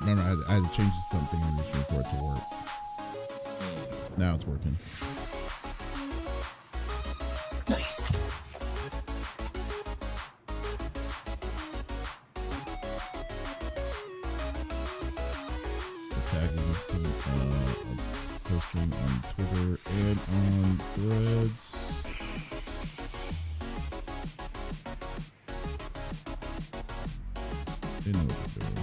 Remember, I had to change something on the screen for it to work. Now it's working. Nice. Tagging, posting on Twitter and on Threads. They know what they're doing.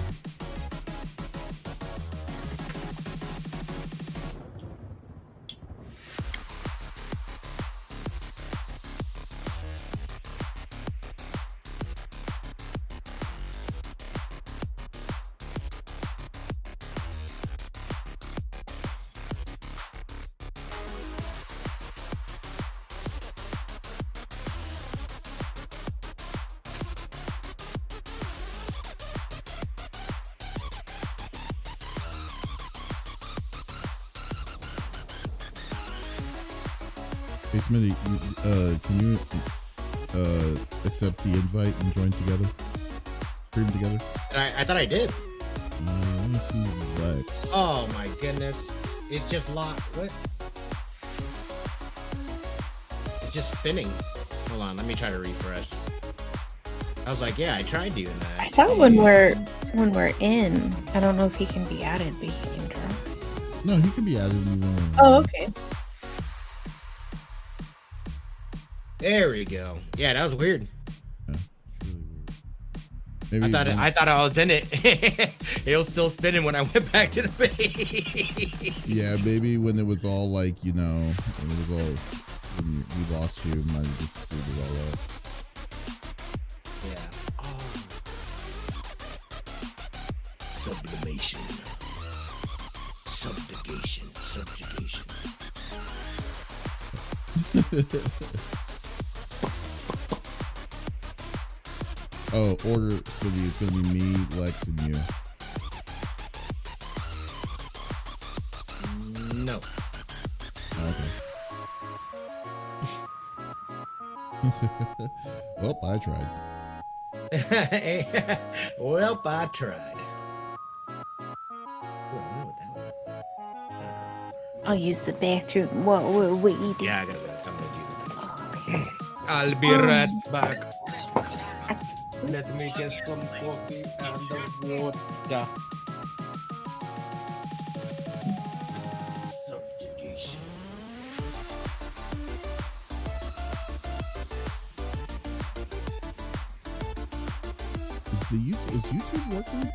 Hey Smitty, can you accept the invite and join together? Stream together? I thought I did. Let me see Lex. Oh my goodness. It's just locked. What? It's just spinning. Hold on, let me try to refresh. I was like, yeah, I tried doing that. I thought when we're in, I don't know if he can be added, but he can draw. No, he can be added either way. Oh, okay. There we go. Yeah, that was weird. Yeah, it's really weird. Maybe I thought I was in it. It was still spinning when I went back to the page. Yeah, maybe when it was all like, you know, when it was all when we lost you, might have just screwed it all up. Yeah. Oh. Sublimation. Subjugation. Subjugation. Oh, order Smitty. It's gonna be me, Lex, and you. No. Okay. Well, I tried. Well, I tried. Ooh, I know what that was. I'll use the bathroom. What were we eating? Yeah, I gotta go. I'm gonna do that. Okay. I'll be right back. Let me get some coffee and the water. Subjugation. Is YouTube working?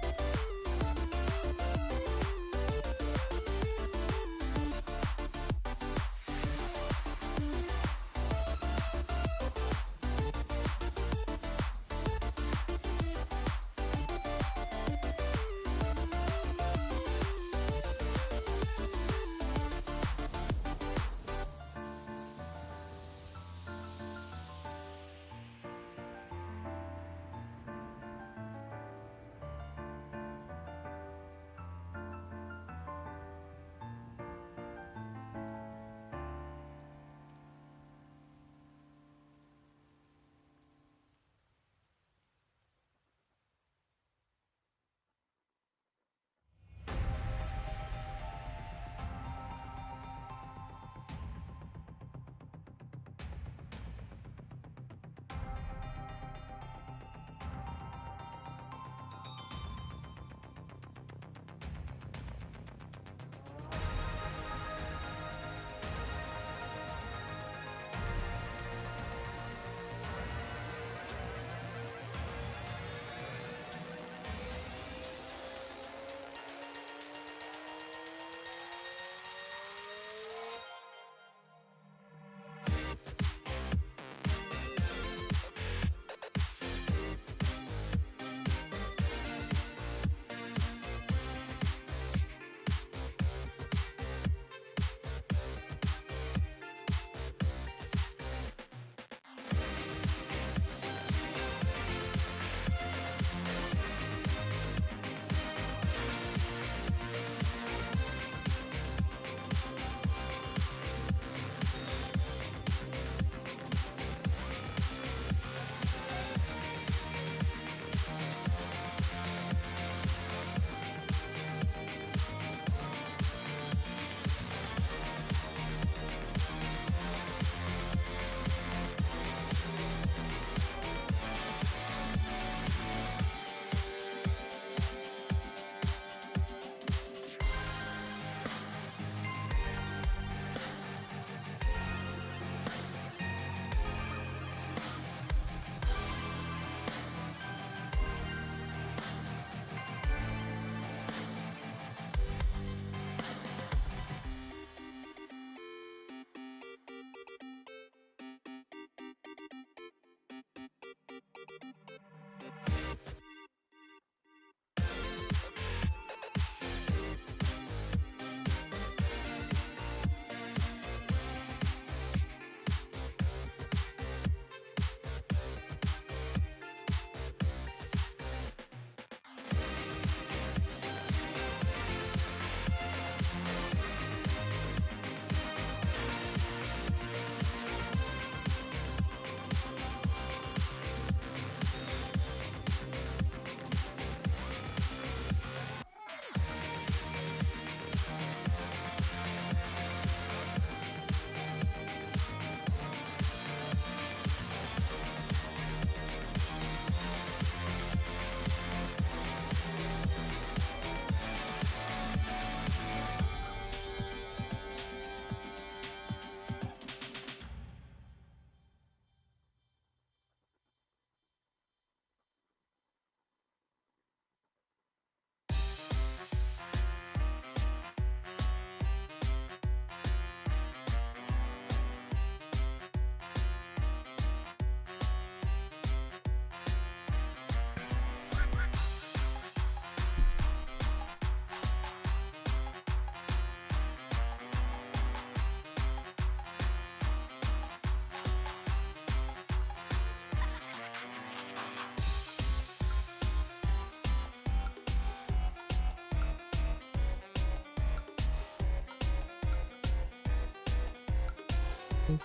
I need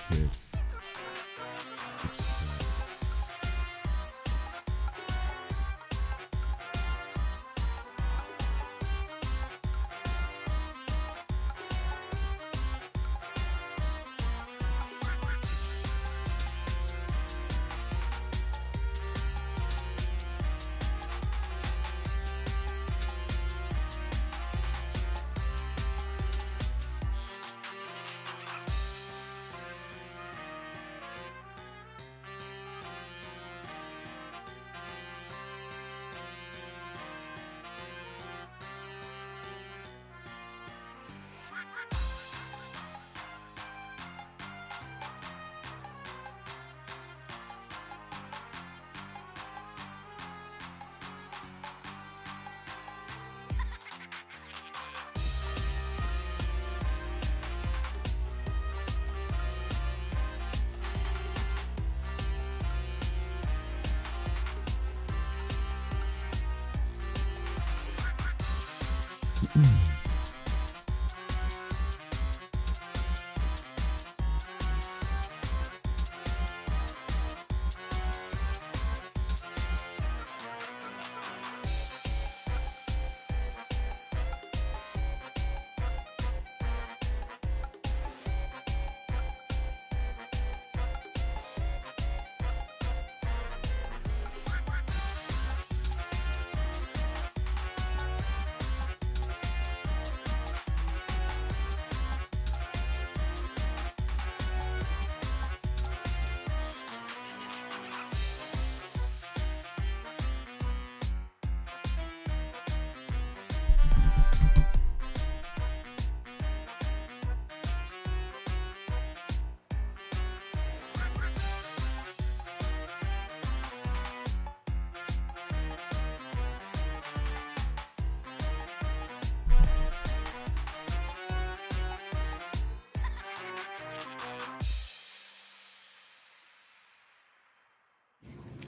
kick.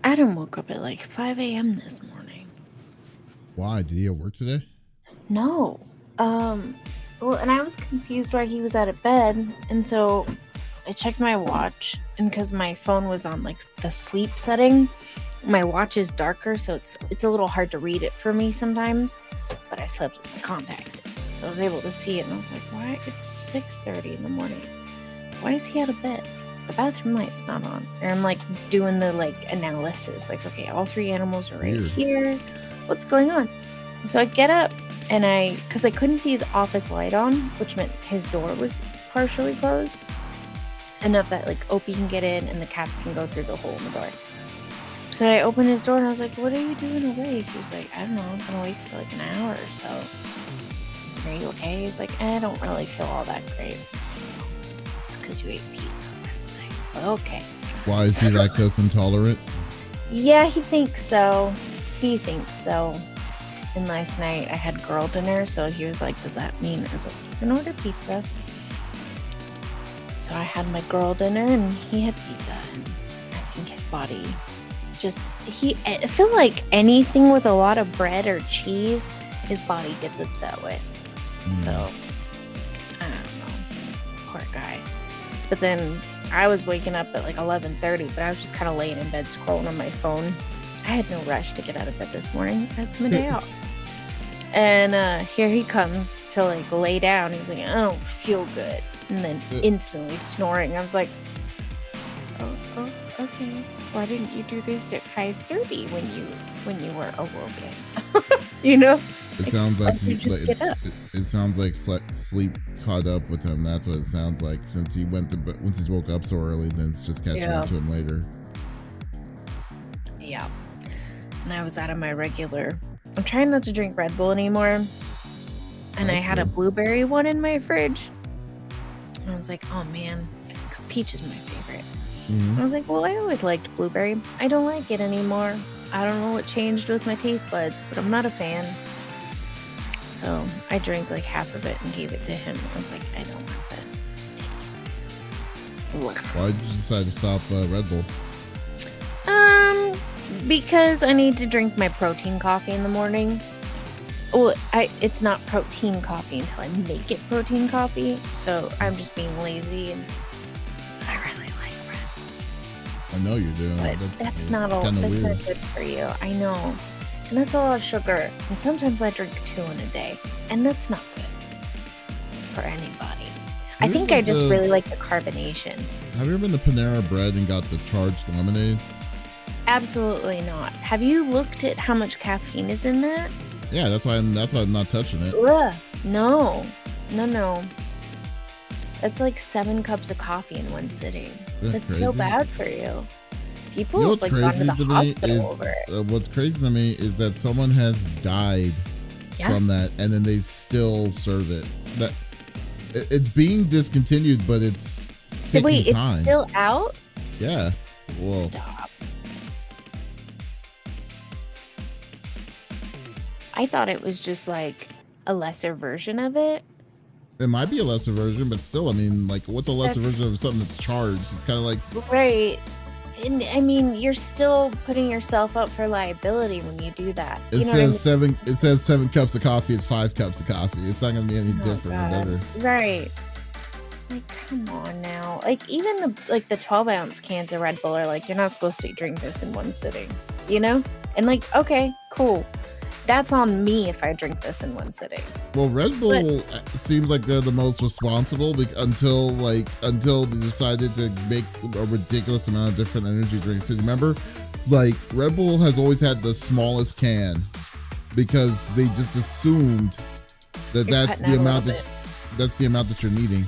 Adam woke up at like 5 a.m. this morning. Why? Did he have work today? No. Well, and I was confused why he was out of bed, and so I checked my watch, and because my phone was on like the sleep setting, my watch is darker, so it's a little hard to read it for me sometimes. But I slept with my contacts in, so I was able to see it, and I was like, "Why? It's 6:30 in the morning. Why is he out of bed? The bathroom light's not on." And I'm like doing the like analysis, like, okay, all three animals are right Weird. here. What's going on? So I get up, and because I couldn't see his office light on, which meant his door was partially closed, enough that like Opie can get in and the cats can go through the hole in the door. So I opened his door and I was like, "What are you doing awake?" He was like, "I don't know, I'm gonna wait for like an hour or so." "Are you okay?" He was like, "I don't really feel all that great." I was like, "Oh, it's because you ate pizza last night." But okay. Why is he lactose intolerant? Yeah, he thinks so. And last night I had girl dinner, so he was like, "Does that mean?" I was like, "You can order pizza." So I had my girl dinner and he had pizza, and I think his body I feel like anything with a lot of bread or cheese, his body gets upset with. So I don't know. Poor guy. But then I was waking up at like 11:30, but I was just kind of laying in bed scrolling on my phone. I had no rush to get out of bed this morning. That's my day off. And here he comes to like lay down. He's like, "I don't feel good." And then instantly snoring. I was like, oh, okay. Why didn't you do this at 5:30 when you were awoken? You know? It sounds like get up. it sounds like sleep caught up with him. That's what it sounds like. Since he once he woke up so early, then it's just catching up to him later. Yeah. And I was out of my regular. I'm trying not to drink Red Bull anymore. And I had a blueberry one in my fridge. And I was like, oh man, because peach is my favorite. I was like, well, I always liked blueberry. I don't like it anymore. I don't know what changed with my taste buds, but I'm not a fan. So I drank like half of it and gave it to him. I was like, I don't want this. Why did you decide to stop Red Bull? Because I need to drink my protein coffee in the morning. Well, it's not protein coffee until I make it protein coffee. So I'm just being lazy, and I really like Red Bull. I know you do. But that's not good for you. I know. And that's a lot of sugar. And sometimes I drink 2 in a day. And that's not good for anybody. I think I just really like the carbonation. Have you ever been to Panera Bread and got the charged lemonade? Absolutely not. Have you looked at how much caffeine is in that? Yeah, that's why I'm not touching it. Ugh. No. That's like 7 cups of coffee in one sitting. That's so bad for you. People have like gone to the hospital over it. What's crazy to me is that someone has died from that, and then they still serve it. That it's being discontinued, but it's taking time. It's still out? Yeah. Whoa. Stop. I thought it was just like a lesser version of it. It might be a lesser version, but still, I mean, like, what's a lesser version of something that's charged? It's kind of like... Right. And, I mean, you're still putting yourself up for liability when you do that. It says 7 cups of coffee. It's 5 cups of coffee. It's not going to be any different or better. Right. Like, come on now. Like, even the 12-ounce cans of Red Bull are like, you're not supposed to drink this in one sitting, you know? And like, okay, cool. That's on me if I drink this in one sitting. Well, Red Bull seems like they're the most responsible until they decided to make a ridiculous amount of different energy drinks. Because remember, like, Red Bull has always had the smallest can because they just assumed that that's the amount that you're needing.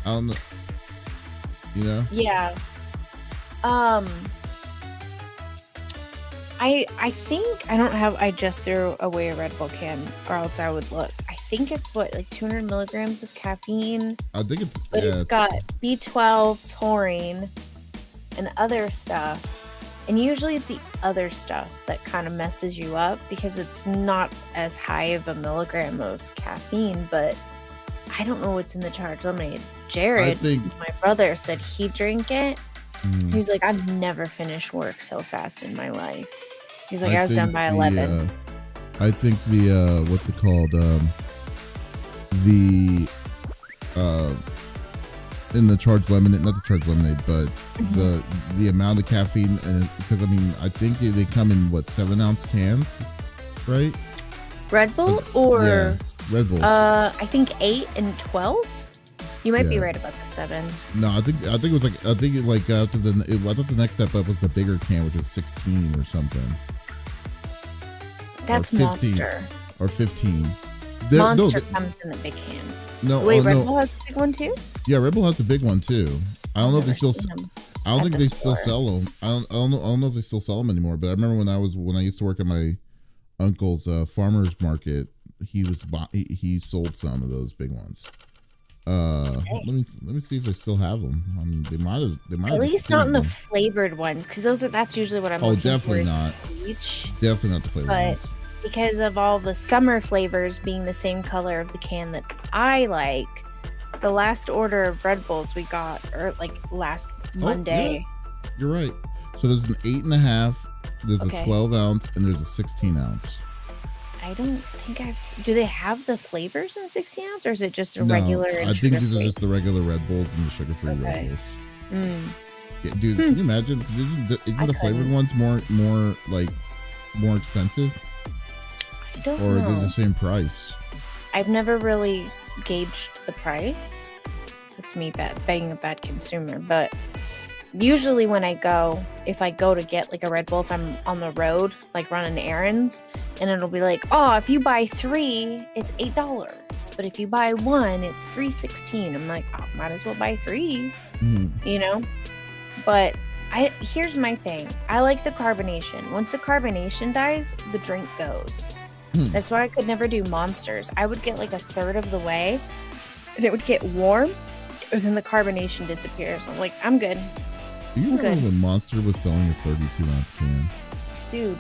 I don't know. You know? Yeah. I think I just threw away a Red Bull can, or else I would look. I think it's like 200 milligrams of caffeine. I think it's got B12, taurine, and other stuff. And usually it's the other stuff that kind of messes you up because it's not as high of a milligram of caffeine, but I don't know what's in the charged lemonade. Jared, my brother, said he drank it. He was like, I've never finished work so fast in my life. He's like, I was done by 11. I think what's it called? In the charged lemonade, not the charged lemonade, but the amount of caffeine, because I mean, I think they come in 7-ounce cans, right? Red Bull or Red Bull. I think 8 and 12. You might be right about the 7. No, I think it was I thought the next step up was the bigger can, which was 16 or something. That's 15, Monster. Or 15. Monster comes in the big can. No, wait, Red Bull has a big one too? Yeah, Red Bull has a big one too. I don't know if they still. I don't think they still sell them. I don't know if they still sell them anymore. But I remember when I used to work at my uncle's farmer's market, he sold some of those big ones. Let me see if they still have them. I mean, they might have. At least not in the flavored ones, because that's usually what I'm looking for. Oh, definitely not. Definitely not the flavored ones. Because of all the summer flavors being the same color of the can that I like, the last order of Red Bulls we got, or last Monday. Yeah. You're right. So there's an 8.5, there's a 12-ounce, and there's a 16-ounce. I don't think do they have the flavors in 16-ounce, or is it just a regular? I think these are just the regular Red Bulls and the sugar-free Red Bulls. Yeah, dude, can you imagine? Isn't the flavored ones more expensive? I don't know. Or are they the same price? I've never really gauged the price. That's me being a bad consumer. But usually if I go to get a Red Bull, if I'm on the road, running errands, and it'll be if you buy 3, it's $8. But if you buy 1, it's $3.16. I'm like, might as well buy 3, you know? But here's my thing. I like the carbonation. Once the carbonation dies, the drink goes. That's why I could never do Monsters. I would get a third of the way, and it would get warm, and then the carbonation disappears. I'm like, I'm good. Do you remember when Monster was selling a 32-ounce can? Dude,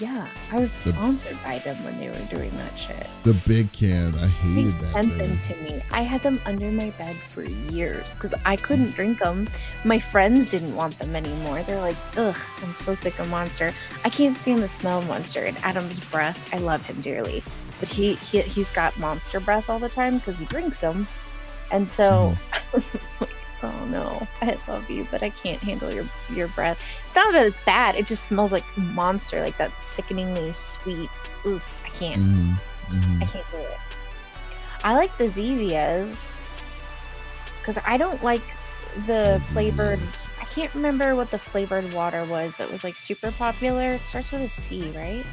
Yeah, I was sponsored by them when they were doing that shit. The big can, I They hated that sent thing. them to me. I had them under my bed for years because I couldn't drink them. My friends didn't want them anymore. They're like, ugh, I'm so sick of Monster. I can't stand the smell of Monster. And Adam's breath, I love him dearly, but he's got Monster breath all the time because he drinks them. And so, like, oh no, I love you, but I can't handle your breath. It's not that it's bad. It just smells like Monster, like that sickeningly sweet. Oof, I can't. I can't do it. I like the Zevias because I don't like the flavored. I can't remember what the flavored water was that was like super popular. It starts with a C, right?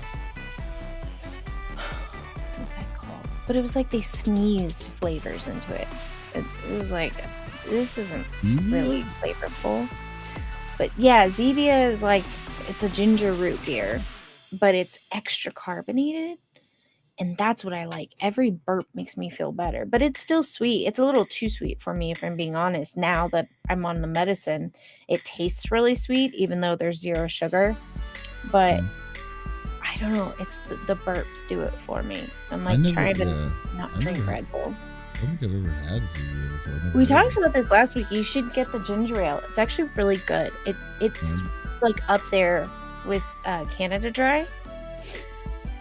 What was that called? But it was like they sneezed flavors into it. It was like, this isn't really flavorful. But yeah, Zevia is like, it's a ginger root beer, but it's extra carbonated. And that's what I like. Every burp makes me feel better, but it's still sweet. It's a little too sweet for me, if I'm being honest. Now that I'm on the medicine, it tastes really sweet, even though there's 0 sugar. But I don't know. It's the burps do it for me. So I'm like trying to not drink Red Bull. I don't think I've ever had Zevia before. We talked about this last week. You should get the ginger ale. It's actually really good. It's like up there with Canada Dry.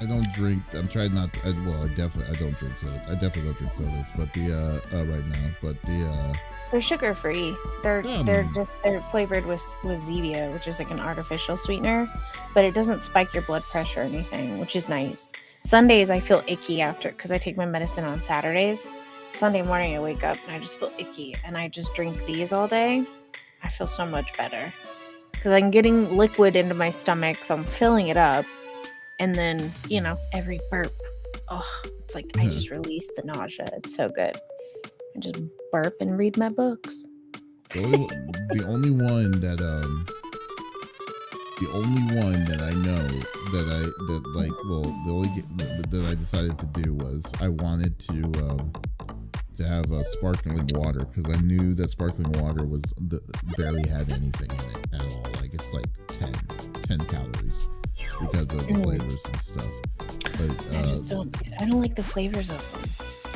I don't drink. I'm trying not. I don't drink sodas. I definitely don't drink sodas. But right now. But they're sugar free. They're flavored with Zevia, which is like an artificial sweetener, but it doesn't spike your blood pressure or anything, which is nice. Sundays I feel icky after because I take my medicine on Saturdays. Sunday morning I wake up and I just feel icky and I just drink these all day. I feel so much better because I'm getting liquid into my stomach, so I'm filling it up. And then, every burp, it's like I just released the nausea. It's so good. I just burp and read my books. The only one that I know that I decided to do was I wanted to have sparkling water because I knew that sparkling water barely had anything in it at all. Like it's like 10 calories. Because of the flavors and stuff. But I don't like the flavors of them.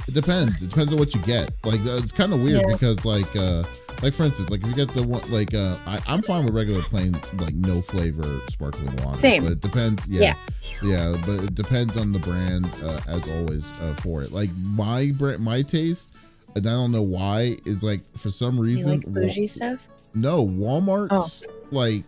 It depends. It depends on what you get. Like it's kind of weird because like for instance, like if you get the one I'm fine with regular plain like no flavor sparkling water. Same. But it depends. Yeah. But it depends on the brand as always for it. Like my taste, and I don't know why, is like for some reason you like bougie stuff. No, Walmart's like.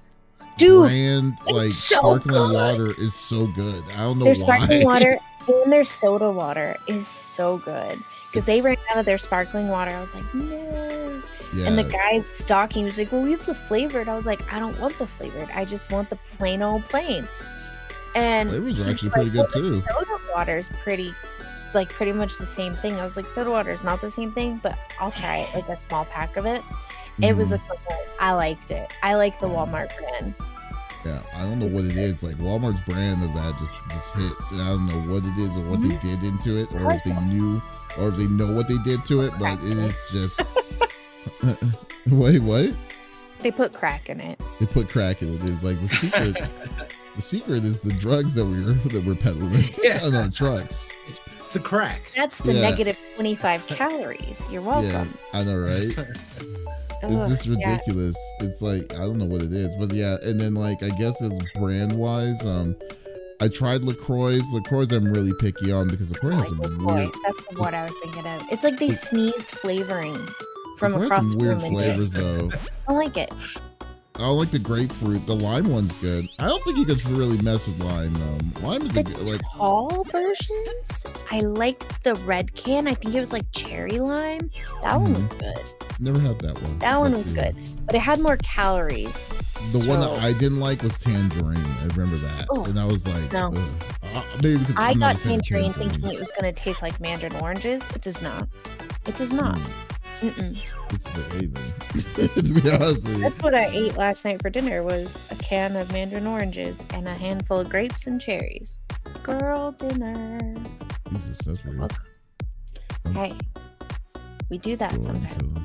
Dude, brand like so sparkling good. water is so good. I don't know their why. Sparkling water and their soda water is so good because they ran out of their sparkling water. I was like, no. Yeah. And the guy stocking was like, well, we have the flavored. I was like, I don't want the flavored. I just want the plain old plain. And flavors are actually pretty good too. Soda water is pretty much the same thing. I was like, soda water is not the same thing, but I'll try it, like a small pack of it. It was I liked it. I like the Walmart brand. Yeah, I don't know what it is. Like Walmart's brand of that just hits, and I don't know what it is or what they did into it, or if they knew, or if they know what they did to it. But it is just. Wait, what? They put crack in it. They put crack in it. It's like the secret. The secret is the drugs that we're peddling on our trucks. It's the crack. That's the negative 25 calories. You're welcome. Yeah, I know, right? It's just ridiculous. It's like I don't know what it is, but yeah. And then like I guess it's brand wise. I tried LaCroix. LaCroix I'm really picky on because LaCroix has some weird. That's what I was thinking of. It's like they sneezed flavoring from LaCroix across has some the room. Weird flavors though. I like it. I like the grapefruit. The lime one's good. I don't think you could really mess with lime though. Lime is the like tall versions. I liked the red can. I think it was like cherry lime. That one was good. Never had that one. That one was good, but it had more calories. The one that I didn't like was tangerine. I remember that, and I was like, no. Maybe because I got tangerine thinking it was going to taste like mandarin oranges. It does not. It does not. It's the anything. To be honest with you. That's what I ate last night for dinner was a can of mandarin oranges and a handful of grapes and cherries. Girl dinner. Jesus, that's weird. Hey, we do that sometimes.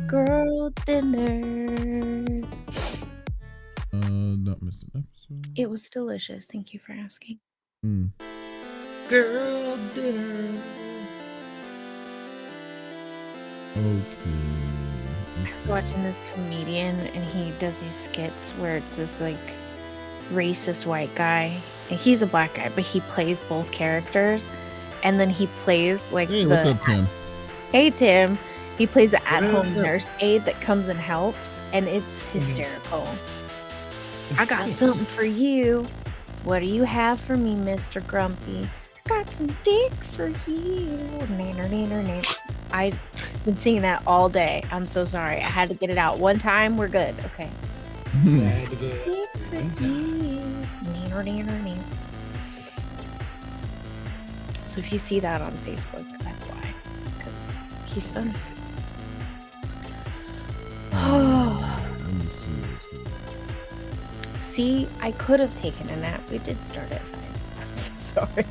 Girl dinner. No, missed an episode. It was delicious. Thank you for asking. Girl dinner. Okay. I was watching this comedian and he does these skits where it's this like racist white guy. And he's a black guy, but he plays both characters. And then he plays like Hey, what's up, Tim? Hey, Tim. He plays the What at-home up? nurse aide that comes and helps, and it's hysterical. I got something for you. What do you have for me, Mr. Grumpy? I got some dick for you. Nanner, nanner, nanner. I've been singing that all day. I'm so sorry. I had to get it out one time. We're good. Okay. Bad good. Dick for you. Nanner, nanner, nanner. So if you see that on Facebook, that's why. Because he's funny. Let me see what's here. See, I could have taken a nap. We did start at 5. I'm so sorry.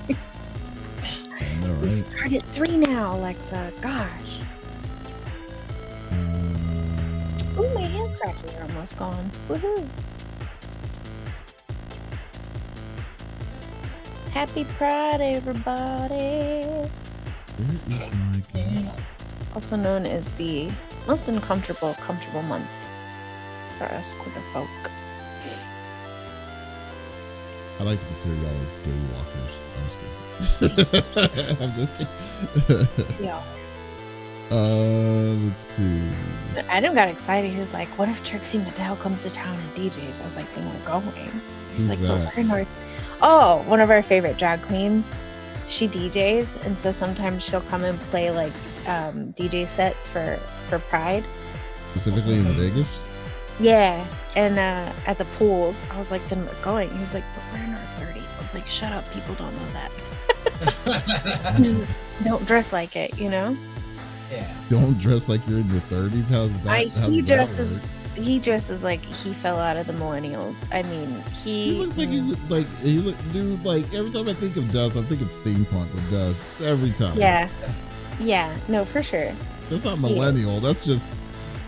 I know, We right? start at 3 now, Alexa. Gosh. Oh, my hand scratches are almost gone. Woohoo. Happy Pride, everybody. Where is my game? Also known as the most uncomfortable, comfortable month for us queer folk. I like to consider y'all as day walkers. I'm just kidding. I'm just kidding. Yeah. Let's see. Adam got excited. He was like, what if Trixie Mattel comes to town and DJs? I was like, then we're going. He was Who's like, but that? we're in North. Oh, one of our favorite drag queens. She DJs, and so sometimes she'll come and play like DJ sets for Pride. Specifically in Vegas? Yeah, and at the pools. I was like, then we're going. He was like, but we're in our 30s. I was like, shut up, people don't know that. Just don't dress like it, you know? Yeah. Don't dress like you're in your 30s? How's that? How He does that dresses. work? He dresses like he fell out of the millennials. I mean, He looks like dude. Like every time I think of Dust, I'm thinking steampunk with Dust. Every time. Yeah, no, for sure. That's not millennial. That's just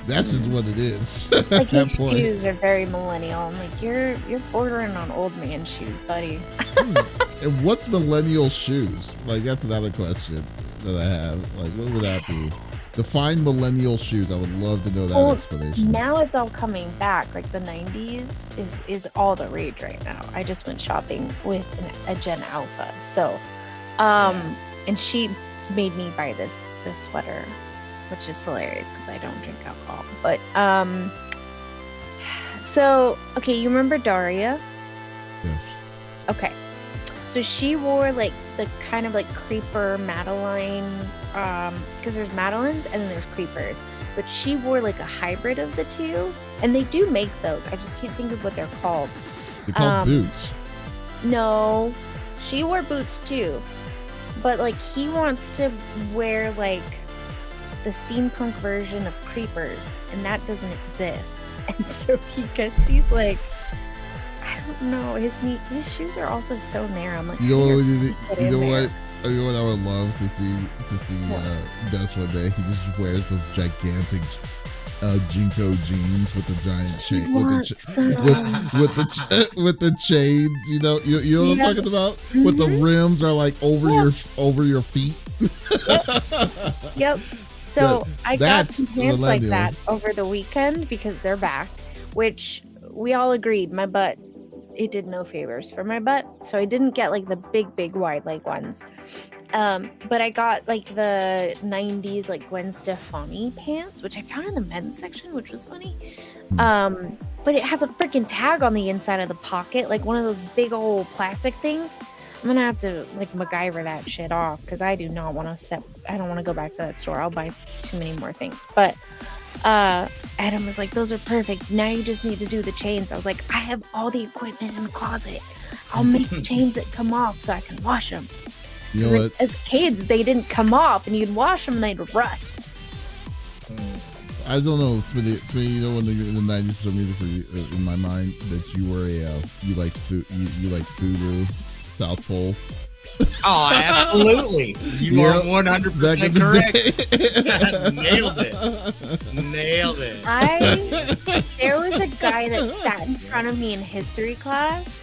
what it is. Like At that his point. shoes are very millennial. I'm like, you're bordering on old man shoes, buddy. And what's millennial shoes? Like that's another question that I have. Like what would that be? Define millennial shoes. I would love to know that explanation. Now it's all coming back. Like the 90s is all the rage right now. I just went shopping with a Gen Alpha. So, and she made me buy this sweater, which is hilarious because I don't drink alcohol. But so okay, you remember Daria? Yes. Okay. So she wore like the kind of like creeper Madeline, because there's Madeleines and then there's creepers. But she wore like a hybrid of the two, and they do make those. I just can't think of what they're called. They're called boots. No, she wore boots too, but like he wants to wear like the steampunk version of creepers, and that doesn't exist. And so he gets these like, I don't know, his shoes are also so narrow. I'm like, You know how what? do You fit in know there? what? You know what I would love to see Dust one day. He just wears those gigantic Jinko jeans with the giant chain, with the chains. You know what I'm talking about. With the rims are like over your feet. Yep. So I got that's some pants like millennial. that over the weekend because they're back, which we all agreed my butt, it did no favors for my butt. So I didn't get like the big wide leg ones. But I got like the 90s like Gwen Stefani pants, which I found in the men's section, which was funny. But it has a freaking tag on the inside of the pocket, like one of those big old plastic things. I'm gonna have to like MacGyver that shit off because I do not want to I don't want to go back to that store. I'll buy too many more things. But Adam was like, those are perfect. Now you just need to do the chains. I was like, I have all the equipment in the closet. I'll make the chains that come off so I can wash them. You know Like, as kids, they didn't come off, and you'd wash them and they'd rust. I don't know, Smitty. You know, when in the 90s, for some reason, in my mind, that you were you liked Fubu, South Pole. Oh, absolutely. You are 100% correct. Nailed it. There was a guy it sat in front of me in history class.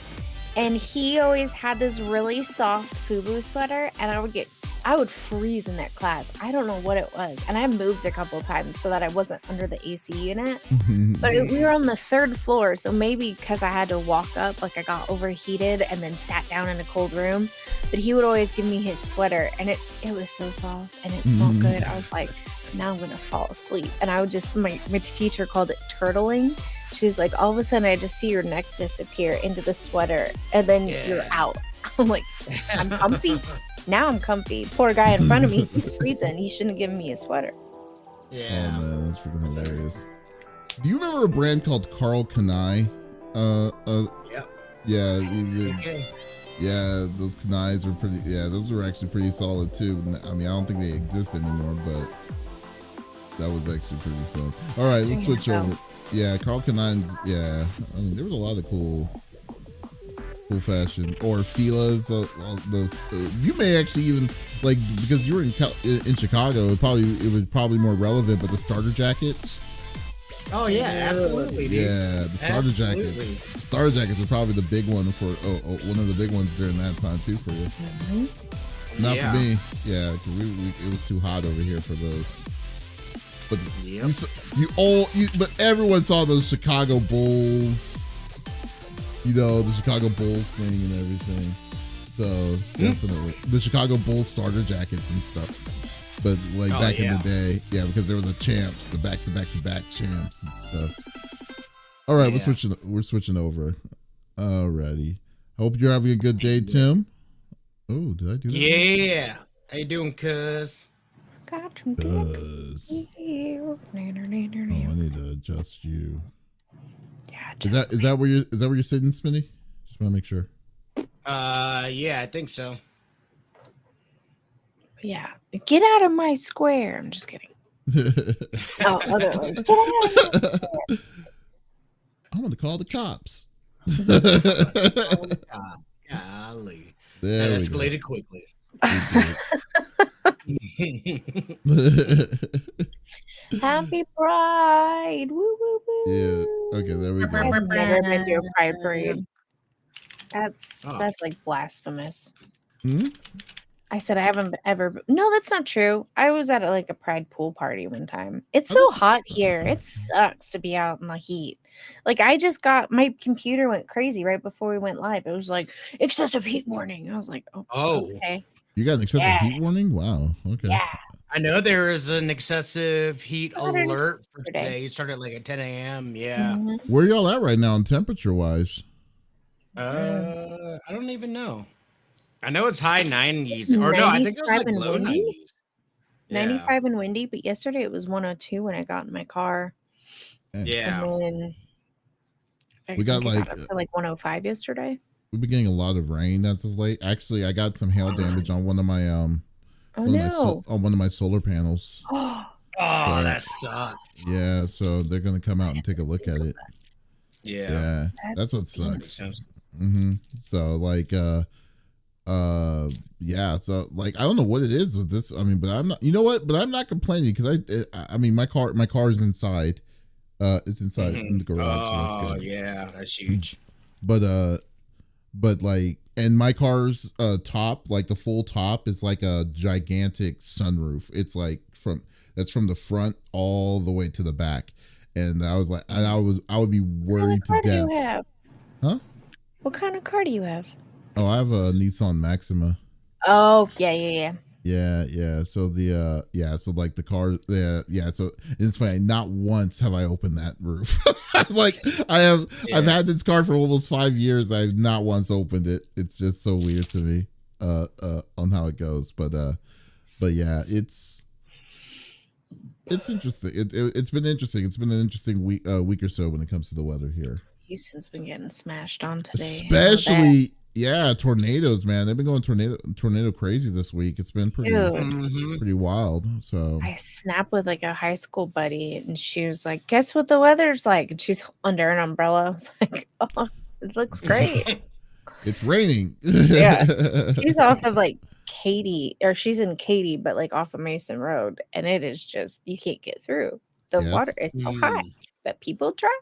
And he always had this really soft FUBU sweater, and I would freeze in that class. I don't know what it was. And I moved a couple times so that I wasn't under the AC unit. But we were on the 3rd floor, so maybe because I had to walk up, like I got overheated and then sat down in a cold room. But he would always give me his sweater, and it was so soft and it smelled good. I was like, now I'm gonna fall asleep. And I would just, my teacher called it turtling. She's like, all of a sudden I just see your neck disappear into the sweater and then you're out. I'm like, I'm comfy. Now I'm comfy. Poor guy in front of me, he's freezing. He shouldn't have given me a sweater. Yeah. Oh man, that's freaking hilarious. Do you remember a brand called Carl Kanai? Yep. Yeah. Yeah, those Kanais were pretty. Yeah, those were actually pretty solid too. I mean, I don't think they exist anymore, but that was actually pretty fun. All right, let's switch over. Yeah, Carl Kanai. Yeah, I mean, there was a lot of cool fashion or Fila's. You may actually even like, because you were in Chicago. It was probably more relevant, but the starter jackets. Oh yeah, absolutely. Dude. Yeah, the starter jackets. Starter jackets were probably the big one for one of the big ones during that time too for you. Not for me. Yeah, because it was too hot over here for those. But but everyone saw those Chicago Bulls. You know, the Chicago Bulls thing and everything. So definitely the Chicago Bulls starter jackets and stuff. But like back in the day, yeah, because there were the champs, the back-to-back champs and stuff. All right, we're switching over. Alrighty. Hope you're having a good day, Tim. Oh, did I do that? Yeah. How you doing, cuz? Got you. Oh, I need to adjust you. Yeah. Is that where you're sitting, Spinny? Just want to make sure. Yeah, I think so. Yeah. Get out of my square. I'm just kidding. Other one. Get out of my square. I want to call the cops. Golly. That escalated quickly. Happy Pride. Woo, woo, woo. Yeah. Okay, there we go. I've never been to a Pride parade. That's like blasphemous. I said I haven't ever. No, that's not true. I was at a Pride pool party one time. It's so hot here. It sucks to be out in the heat. Like I just got my computer went crazy right before we went live. It was like excessive heat warning. I was like, oh. Okay. You got an excessive heat warning? Wow. Okay. Yeah. I know there is an excessive heat alert for today. It started at 10 a.m. Yeah. Where y'all at right now, temperature wise? I don't even know. I know it's high 90s. Or no, I think it was low 90s. 95 and windy, but yesterday it was 102 when I got in my car. Yeah. And then we got up to 105 yesterday. We've been getting a lot of rain as of late. Actually, I got some hail damage on one of my one of my solar panels. Oh, that sucks. Yeah, so they're gonna come out and take a look at it. Yeah, that's what sucks. So so I don't know what it is with this. I mean, but I'm not. You know what? But I'm not complaining because I mean my car is inside. It's inside in the garage. Oh, so that's good. Yeah, that's huge. But and my car's top, the full top, is like a gigantic sunroof. It's from the front all the way to the back, and I was like, I would be worried to death. What kind of car do you have? Huh? What kind of car do you have? Oh, I have a Nissan Maxima. Oh yeah. Yeah. So the car, so it's funny. Not once have I opened that roof. I've had this car for almost 5 years. I've not once opened it. It's just so weird to me, on how it goes. But yeah, it's interesting. It's been interesting. It's been an interesting week or so when it comes to the weather here. Houston's been getting smashed on today. Especially. Yeah, tornadoes, man. They've been going tornado crazy this week. It's been pretty wild. So I snapped with a high school buddy, and she was like, "Guess what the weather's like?" And she's under an umbrella. I was like, "Oh, it looks great." It's raining. Yeah, she's off of Katy, or she's in Katy, but off of Mason Road, and it is just you can't get through. The water is so high that people try.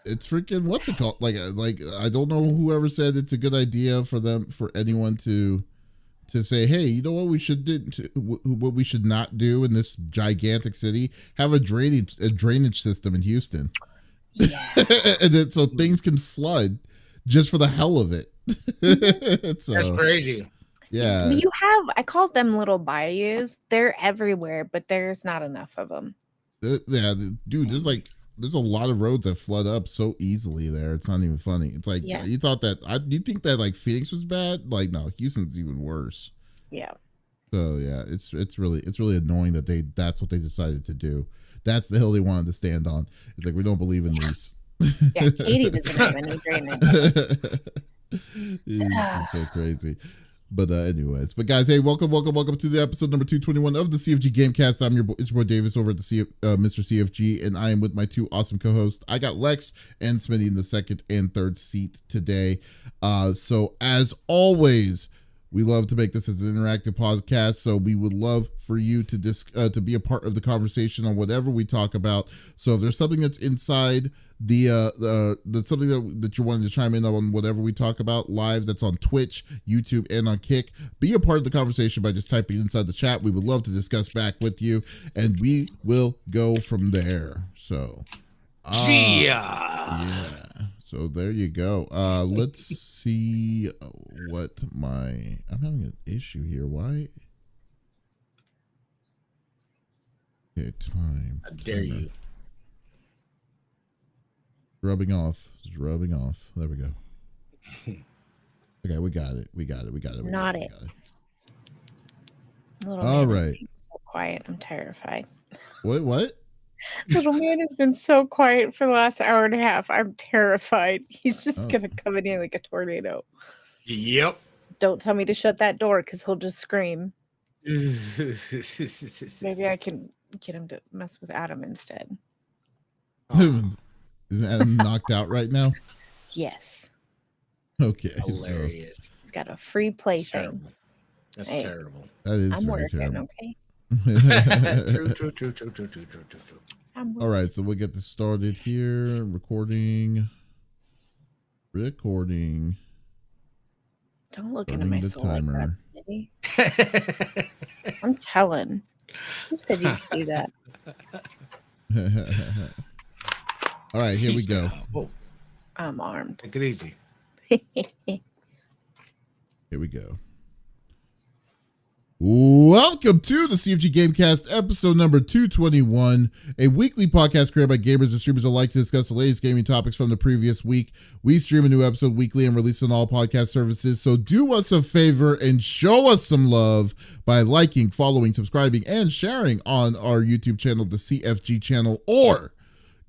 it's freaking what's it called? Like I don't know whoever said it's a good idea for anyone to say, hey, you know what we should do, what we should not do in this gigantic city? Have a drainage system in Houston, Yeah. and then, so things can flood just for the hell of it. So, That's crazy. yeah, You have, I call them little bayous. They're everywhere, but there's not enough of them. yeah, dude. There's a lot of roads that flood up so easily there. It's not even funny. It's like Yeah. you thought that you think that like Phoenix was bad? Like no, Houston's even worse. Yeah. So yeah, it's really annoying that that's what they decided to do. That's the hill they wanted to stand on. It's like we don't believe in these. Yeah. Katie doesn't have any drainage. It's so crazy. But anyways, but guys, hey, welcome to the episode number 221 of the CFG Gamecast. It's your boy Davis over at the Mr. CFG, and I am with my two awesome co-hosts. I got Lex and Smitty in the second and third seat today. So as always, we love to make this as an interactive podcast, so we would love for you to be a part of the conversation on whatever we talk about. So if there's something that's inside that's something that you're wanting to chime in on whatever we talk about live, that's on Twitch, YouTube, and on Kick, be a part of the conversation by just typing inside the chat. We would love to discuss back with you, and we will go from there. So yeah. So there you go. Let's see what I'm having an issue here. Why? Okay, time. How dare you? Rubbing off. There we go. Okay, we got it. Not it. Little All man right. is being so quiet. I'm terrified. What? Little man has been so quiet for the last hour and a half. I'm terrified. He's just gonna come in here like a tornado. Yep. Don't tell me to shut that door because he'll just scream. Maybe I can get him to mess with Adam instead. Isn't Adam knocked out right now? Yes. Okay. Hilarious. He's got a free plaything. That's Hey. terrible. That is I'm very working, terrible. okay? True. I'm All right, so we'll get this started here. Recording. Don't look into my Starting the soul like timer. that, Smitty. I'm telling. Who said you could do that? All right, here we go. Whoa, I'm armed. take it easy. Here we go. Welcome to the CFG Gamecast, episode number 221, a weekly podcast created by gamers and streamers alike to discuss the latest gaming topics from the previous week. We stream a new episode weekly and release on all podcast services, so do us a favor and show us some love by liking, following, subscribing, and sharing on our YouTube channel, the CFG channel, or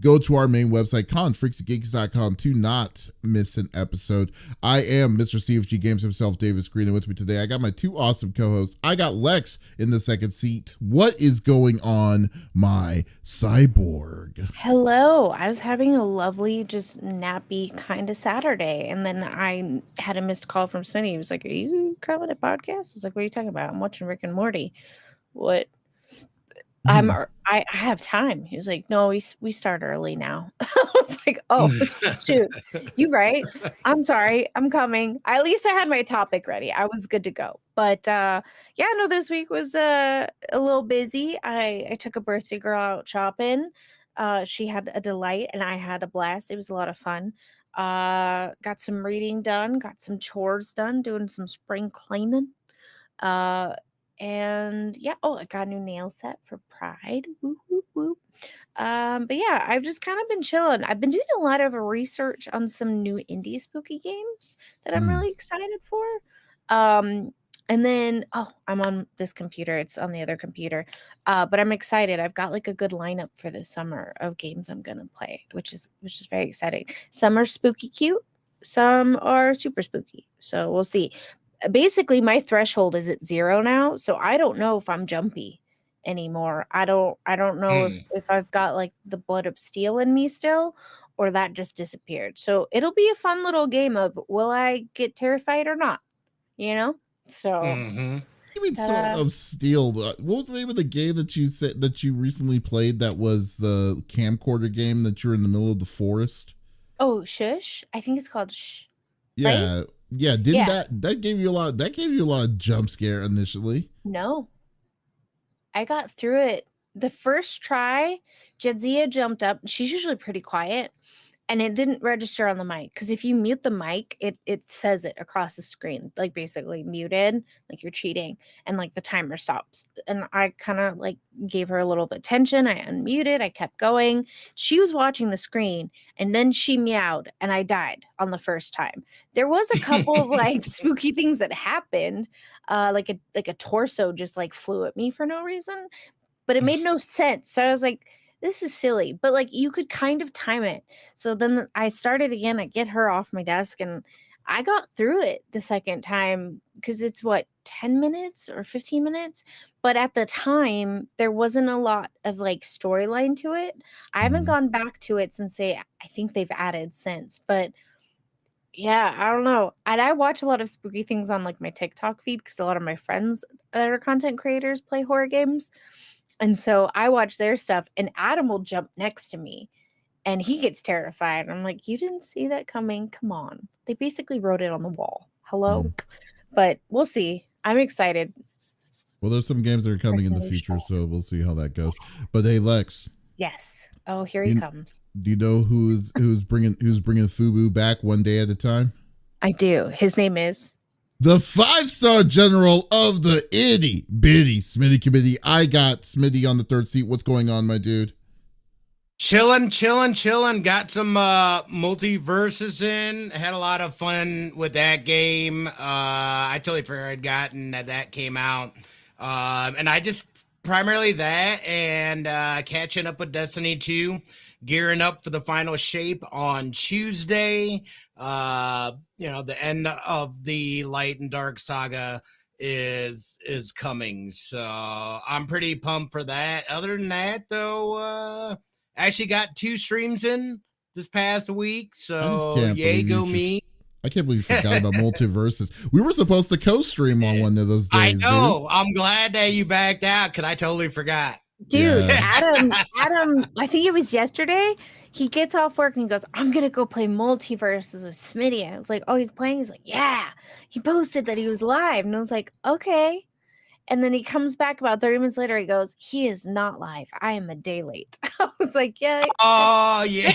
go to our main website, confreaksgeeks.com, to not miss an episode. I am Mr. CFG Games himself, Davis Green, and with me today, I got my two awesome co-hosts. I got Lex in the second seat. What is going on, my cyborg? Hello. I was having a lovely, just nappy kind of Saturday, and then I had a missed call from Smitty. He was like, "Are you calling a podcast?" I was like, "What are you talking about? I'm watching Rick and Morty." What? I have time. He was like, "No, we start early now." I was like, "Oh, shoot, you right. I'm sorry. I'm coming." At least I had my topic ready. I was good to go. But yeah, no, this week was a little busy. I took a birthday girl out shopping. She had a delight, and I had a blast. It was a lot of fun. Got some reading done. Got some chores done. Doing some spring cleaning. And yeah, I got a new nail set for Pride. Woo, woo, woo. But yeah, I've just kind of been chilling. I've been doing a lot of research on some new indie spooky games that I'm really excited for. And then I'm on this computer. It's on the other computer. But I'm excited. I've got like a good lineup for the summer of games I'm gonna play, which is very exciting. Some are spooky cute, some are super spooky. So we'll see. Basically, my threshold is at 0 now, so I don't know if I'm jumpy anymore. I don't know if I've got like the blood of steel in me still, or that just disappeared. So it'll be a fun little game of will I get terrified or not? You know? So You mean sort of steel? What was the name of the game that you said that you recently played? That was the camcorder game that you're in the middle of the forest. Oh, Shush. I think it's called Shh. Right? Yeah, yeah. Didn't Yeah. that gave you a lot? That gave you a lot of jump scare initially. No, I got through it. The first try, Jadzia jumped up. She's usually pretty quiet. And it didn't register on the mic because if you mute the mic, it says it across the screen, like basically muted, like you're cheating, and like the timer stops. And I kind of like gave her a little bit of attention. I unmuted, I kept going. She was watching the screen, and then she meowed, and I died on the first time. There was a couple of like spooky things that happened, like a torso just like flew at me for no reason, but it made no sense. So I was like, this is silly, but like you could kind of time it. So then I started again. I get her off my desk and I got through it the second time because it's what 10 minutes or 15 minutes. But at the time, there wasn't a lot of like storyline to it. I haven't Mhm. gone back to it since I think they've added since, but yeah, I don't know. And I watch a lot of spooky things on like my TikTok feed because a lot of my friends that are content creators play horror games. And so I watch their stuff, and Adam will jump next to me and he gets terrified. I'm like, you didn't see that coming. Come on. They basically wrote it on the wall. Hello? Mm. But we'll see. I'm excited. Well, there's some games that are coming in the future, so we'll see how that goes. But hey, Lex. Yes. Oh, here he comes. Do you know who's bringing Fubu back one day at a time? I do. His name is the 5-star general of the itty bitty Smitty committee. I got Smitty on the third seat. What's going on, my dude? Chilling. Got some multiverses in. Had a lot of fun with that game. I totally forgot I'd gotten that came out. And I just primarily that and catching up with Destiny 2, gearing up for the final shape on Tuesday. The end of the Light and Dark saga is coming. So I'm pretty pumped for that. Other than that, though, actually got 2 streams in this past week, so yay go me. I can't believe you forgot about multiverses. We were supposed to co-stream on one of those days. I know. Dude. I'm glad that you backed out because I totally forgot. Dude, yeah. Adam, I think it was yesterday. He gets off work and he goes, I'm going to go play multiverses with Smitty. I was like, oh, he's playing? He's like, yeah. He posted that he was live. And I was like, okay. And then he comes back about 30 minutes later. He goes, he is not live. I am a day late. I was like, yeah. Oh, yeah.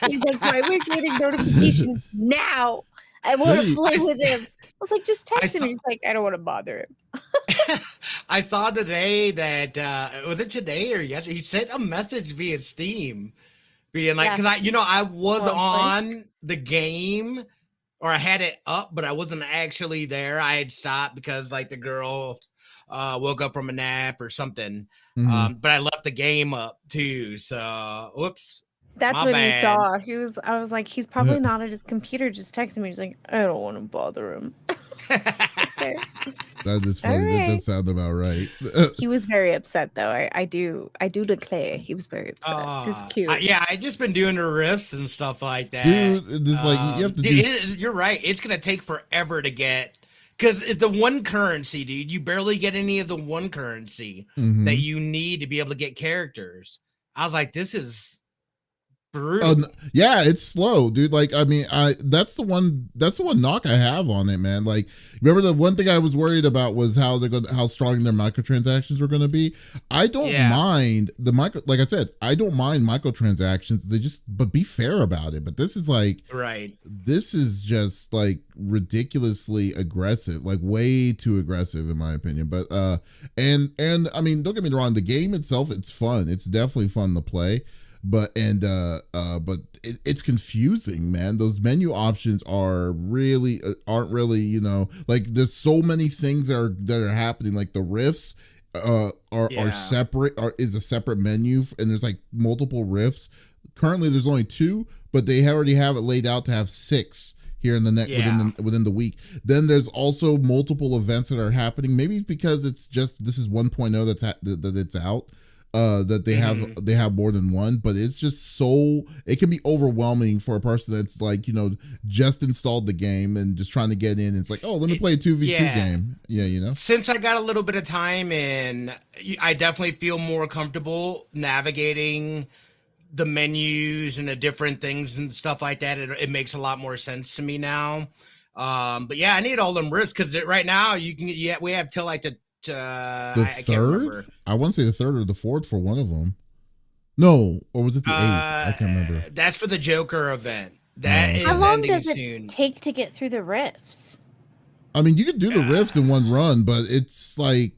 He's like, why are we getting notifications now? I want to play with him. I was like, just text him. He's like, I don't want to bother him. I saw today that, was it today or yesterday? He sent a message via Steam being like, because I was on the game or I had it up, but I wasn't actually there. I had stopped because like the girl woke up from a nap or something. Mm-hmm. But I left the game up too. So whoops. That's what he saw. I was like, he's probably not at his computer just texting me. He's like, I don't want to bother him. Okay. That is funny. Right. That does sound about right. He was very upset though. I do declare he was very upset. It was cute. I just been doing the riffs and stuff like that. Dude, it's like you have to do. You're right. It's gonna take forever to get. Because the one currency, dude, you barely get any of the one currency that you need to be able to get characters. I was like, this is brutal. Yeah, it's slow, dude. Like, I mean, that's the one knock I have on it, man. Like, remember the one thing I was worried about was how strong their microtransactions were gonna be. I don't mind like I said, I don't mind microtransactions. But be fair about it. But this is like this is just like ridiculously aggressive, like way too aggressive in my opinion. But and I mean, don't get me wrong, the game itself, it's fun. It's definitely fun to play. But it's confusing, man. Those menu options aren't really, like there's so many things that are happening. Like the riffs are separate, is a separate menu, and there's like multiple riffs. Currently, there's only 2, but they already have it laid out to have 6 here in the within the week. Then there's also multiple events that are happening. Maybe because it's just this is 1.0 that it's out. That they have more than one, but it's just it can be overwhelming for a person that's like, just installed the game and just trying to get in. It's like, oh, let me play a 2v2 game. Yeah, Since I got a little bit of time in, I definitely feel more comfortable navigating the menus and the different things and stuff like that, it makes a lot more sense to me now. But yeah, I need all them risks because right now we have till like The I can't remember. third? I want to say the third or the fourth for one of them. No, or was it the eighth? I can't remember. That's for the Joker event. That is How long ending does it soon. take to get through the rifts? I mean, you could do the rifts in one run, but it's like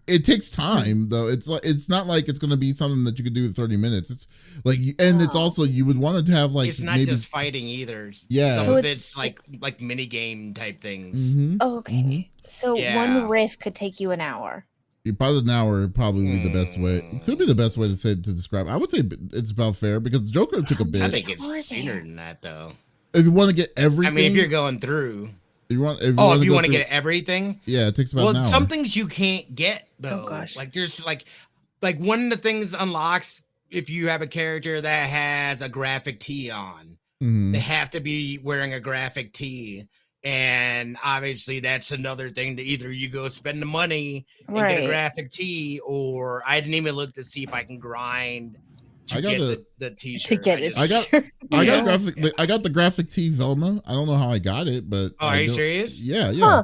it takes time though. It's not like it's going to be something that you could do in 30 minutes. It's like, and it's also, you would want to have like, it's not maybe just fighting either. Yeah. Some So of it's- it's like mini game type things. Mhm. Oh, okay. Mhm. So Yeah. one rift could take you an hour. About an hour would probably be the best way. It could be the best way to describe. I would say it's about fair because Joker took a bit. I think it's More sooner there. than that though. If you want to get everything, I mean, if you're going through. if you want If you want to get everything. yeah, it takes about an hour. Some things you can't get though. Oh, gosh. Like there's like one of the things unlocks if you have a character that has a graphic tee on. Mhm. They have to be wearing a graphic tee. And obviously that's another thing to either you go spend the money and get a Right. graphic tee, or I didn't even look to see if I can grind to I got get a- the t-shirt. To get I it. just- I got I got the graphic tee Velma. I don't know how I got it, but Oh, I are you know- serious? Yeah, yeah.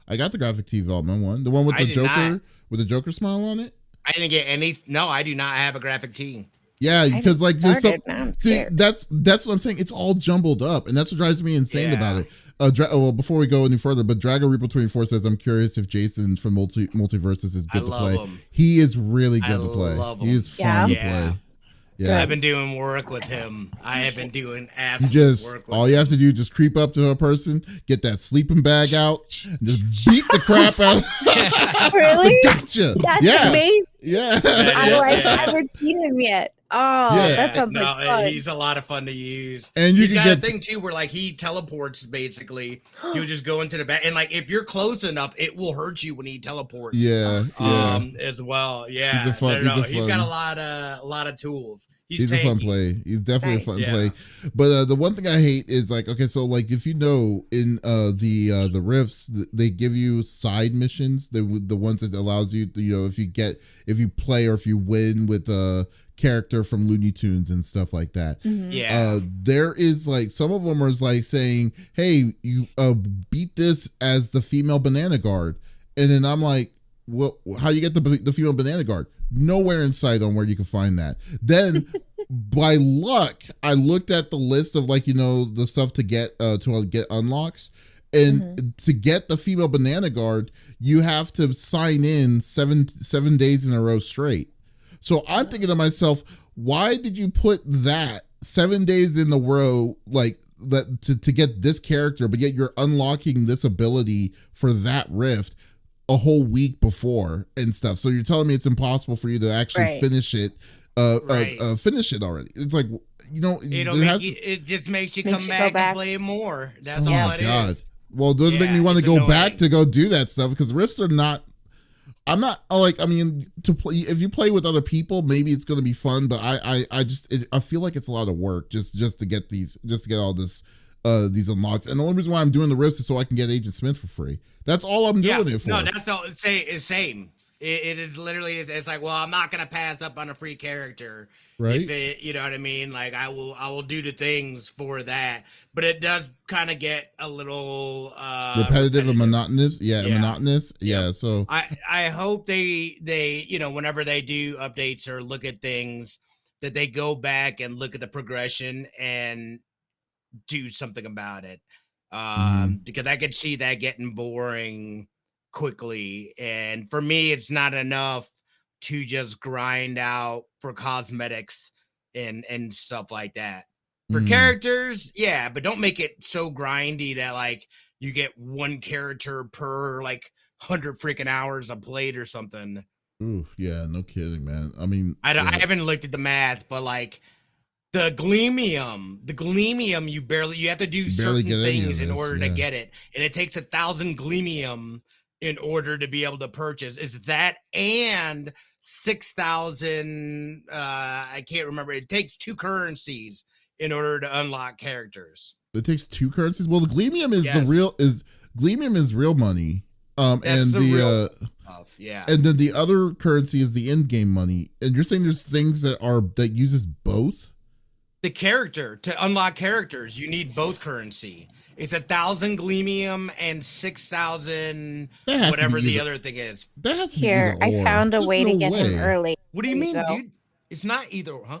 I got the graphic tee Velma one, the one with I the did Joker not. with the Joker smile on it. I didn't get any. No, I do not have a graphic tee. Yeah, I because just like there's some. started, now I'm See, scared. that's what I'm saying. It's all jumbled up, and that's what drives me insane about Yeah. it. Well, before we go any further, but Dragon Reaper 24 says, "I'm curious if Jason from Multiverses is good I to love play. him. He is really I good to play. love He him. is fun Yeah. to Yeah. play. Yeah, I've been doing work with him. I have been doing you absolute just work with all him. you have to do just creep up to a person, get that sleeping bag out, and just beat the crap out. Really? Gotcha. That's yeah, amazing. yeah. I haven't seen him yet. Oh, Yeah. that sounds no, like fun. he's a lot of fun to use. And you He's can got get a thing too where like he teleports basically. He'll just go into the back, and like if you're close enough, it will hurt you when he teleports. yeah, yeah. As well. Yeah. He's a fun- he's a He's got fun- a lot of tools. He's a fun tanky. play. He's definitely Nice. a fun Yeah. play. But the one thing I hate is like, okay, so like if you know in the rifts, they give you side missions. The ones that allows you to, if you play or if you win with a character from Looney Tunes and stuff like that. Mhm. Yeah. There is like some of them are like saying, "Hey, you beat this as the female banana guard," and then I'm like, "Well, how you get the female banana guard?" Nowhere in sight on where you can find that. Then, by luck, I looked at the list of like the stuff to get unlocks, and to get the female banana guard, you have to sign in seven days in a row straight. So I'm thinking to myself, why did you put that 7 days in the row like that to get this character, but yet you're unlocking this ability for that rift a whole week before and stuff? So you're telling me it's impossible for you to actually Right. finish it, Right. finish it already. It's like It just makes you Makes come you go back and back. play more. That's Oh all my it is. God. Well, it doesn't make me Yeah, want to it's go back annoying. to go do that stuff because rifts are not. I'm not like, I mean, to play, if you play with other people, maybe it's going to be fun, but I feel like it's a lot of work just to get all this, these unlocks. And the only reason why I'm doing the rifts is so I can get Agent Smith for free. That's all I'm doing it for. No, that's all. It's same. It is literally. It's like, well, I'm not gonna pass up on a free character, Right. If it, you know what I mean. Like I will do the things for that, but it does kind of get a little repetitive and monotonous. Yeah, Yeah. monotonous. Yeah. So I hope they whenever they do updates or look at things that they go back and look at the progression and do something about it. Because I could see that getting boring quickly, and for me it's not enough to just grind out for cosmetics and stuff like that. For characters, yeah, but don't make it so grindy that like you get one character per like 100 freaking hours of played or something. ooh, yeah, no kidding, man. I mean, I yeah. haven't looked at the math, but like the Gleamium, you have to do You barely certain get any of things in this, order to yeah. get it, and it takes 1,000 Gleamium in order to be able to purchase. Is that and 6,000? I can't remember. It takes 2 currencies in order to unlock characters. It takes 2 currencies. Well, the Gleamium is Yes. Gleamium is real money. That's And the real stuff. Yeah. and then the other currency is the in-game money. And you're saying there's things that uses both? The character, to unlock characters, you need both currency. It's 1,000 Gleamium and 6,000 whatever the other thing is. That has to be Here, I either or. found a There's way no to get way. him early. What do you There you mean, go. dude? It's not either, huh?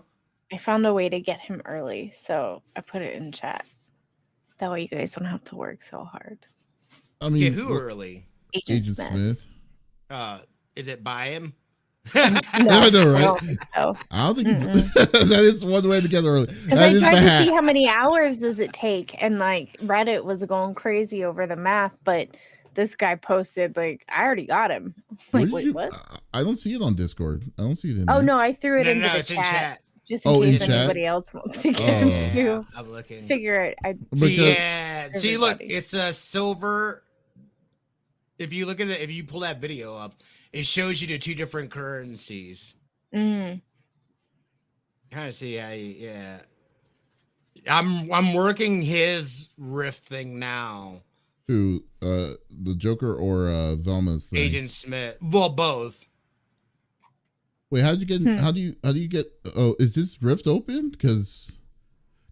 I found a way to get him early, so I put it in chat. That way you guys don't have to work so hard. I mean, Get who early? Agent Smith. Is it buy him? No, I know, right? I don't think so. I don't think it's, that is one way to get early. Because That I is tried the to hack. see how many hours does it take, and like Reddit was going crazy over the math, but this guy posted like, I already got him. Where Like, did wait, you- what? I don't see it on Discord. I don't see it in Oh there. no, I threw it No, into the it's in chat, chat. just in Oh, in case chat? anybody else wants to get Oh. him too. Yeah, I'm looking. Figure it. See, Because- yeah. See, look, Everybody. it's a silver. If you look at it, if you pull that video up, it shows you the two different currencies. Mm. Kind of see how yeah. I'm working his rift thing now. Who, the Joker or Velma's thing? Agent Smith. Well, both. Wait, how do you get? How do you get? Oh, is this rift open? Because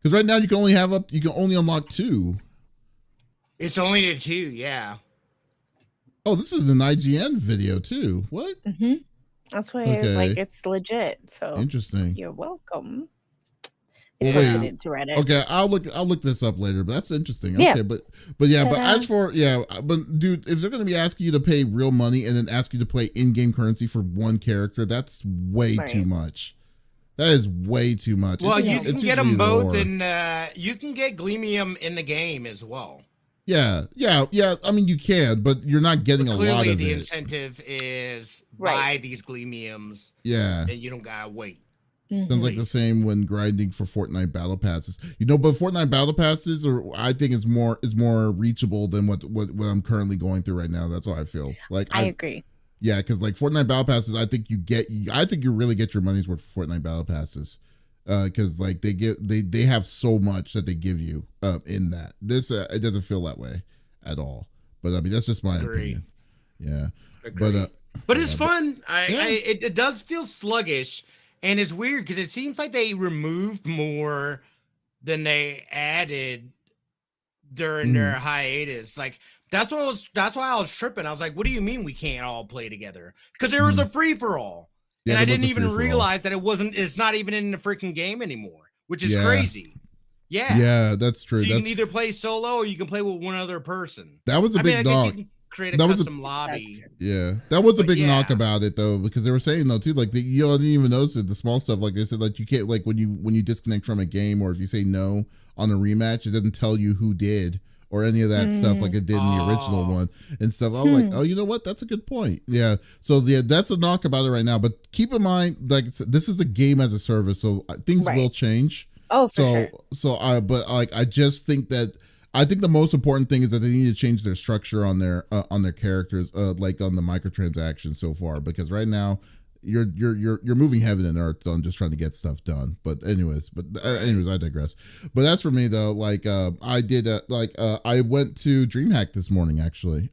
right now you can only unlock 2. It's only the 2, yeah. Oh, this is an IGN video too. What? Hmm. That's why I was like, Okay. it's legit. So Interesting. you're welcome. Well, I posted wait. it to Reddit. Okay, I'll look this up later, but that's interesting. Yeah. Okay, but Ta-da. as for but dude, if they're gonna be asking you to pay real money and then ask you to play in-game currency for one character, that's way Right. too much. That is way too much. Well, It's- you it's can get usually them both, lower. and you can get Gleamium in the game as well. Yeah. I mean, you can, but you're not getting a lot Clearly, of the it. incentive is Right. buy these Gleamiums, Yeah. and you don't gotta wait. Mhm. Sounds like the same when grinding for Fortnite battle passes. But Fortnite battle passes I think is more reachable than what I'm currently going through right now. That's what I feel. Like I agree. yeah, because like Fortnite battle passes, I think you really get your money's worth for Fortnite battle passes. Because like they have so much that they give you in that. This it doesn't feel that way at all. But I mean that's just my Agree. opinion. Yeah. Agreed. But it's fun. Yeah. It does feel sluggish, and it's weird because it seems like they removed more than they added during their hiatus. Like that's why I was tripping. I was like, "What do you mean we can't all play together?" Because there was a free for all, Yeah, and I there was didn't a even free-for-all. realize that it's not even in the freaking game anymore, which is Yeah. crazy. Yeah. Yeah, that's So true. you That's, can either play solo or you can play with one other person. that was a I mean, I big guess knock. you can create a That was a- custom lobby. Yeah, that was a But big yeah. knock about it though, because they were saying though too, like you didn't even notice it, the small stuff. Like they said, like you can't like when you disconnect from a game or if you say no on a rematch, it doesn't tell you who did or any of that stuff like it did in the original Oh. one and stuff. I was like, oh, you know what? That's a good point. Yeah. So yeah, that's a knock about it right now. But keep in mind, like this is the game as a service, so things Right. will change. Oh, for sure. I just think that I think the most important thing is that they need to change their structure on their characters, like on the microtransactions so far, because right now you're moving heaven and earth on just trying to get stuff done. But anyways, I digress. But as for me though, like I did I went to DreamHack this morning actually.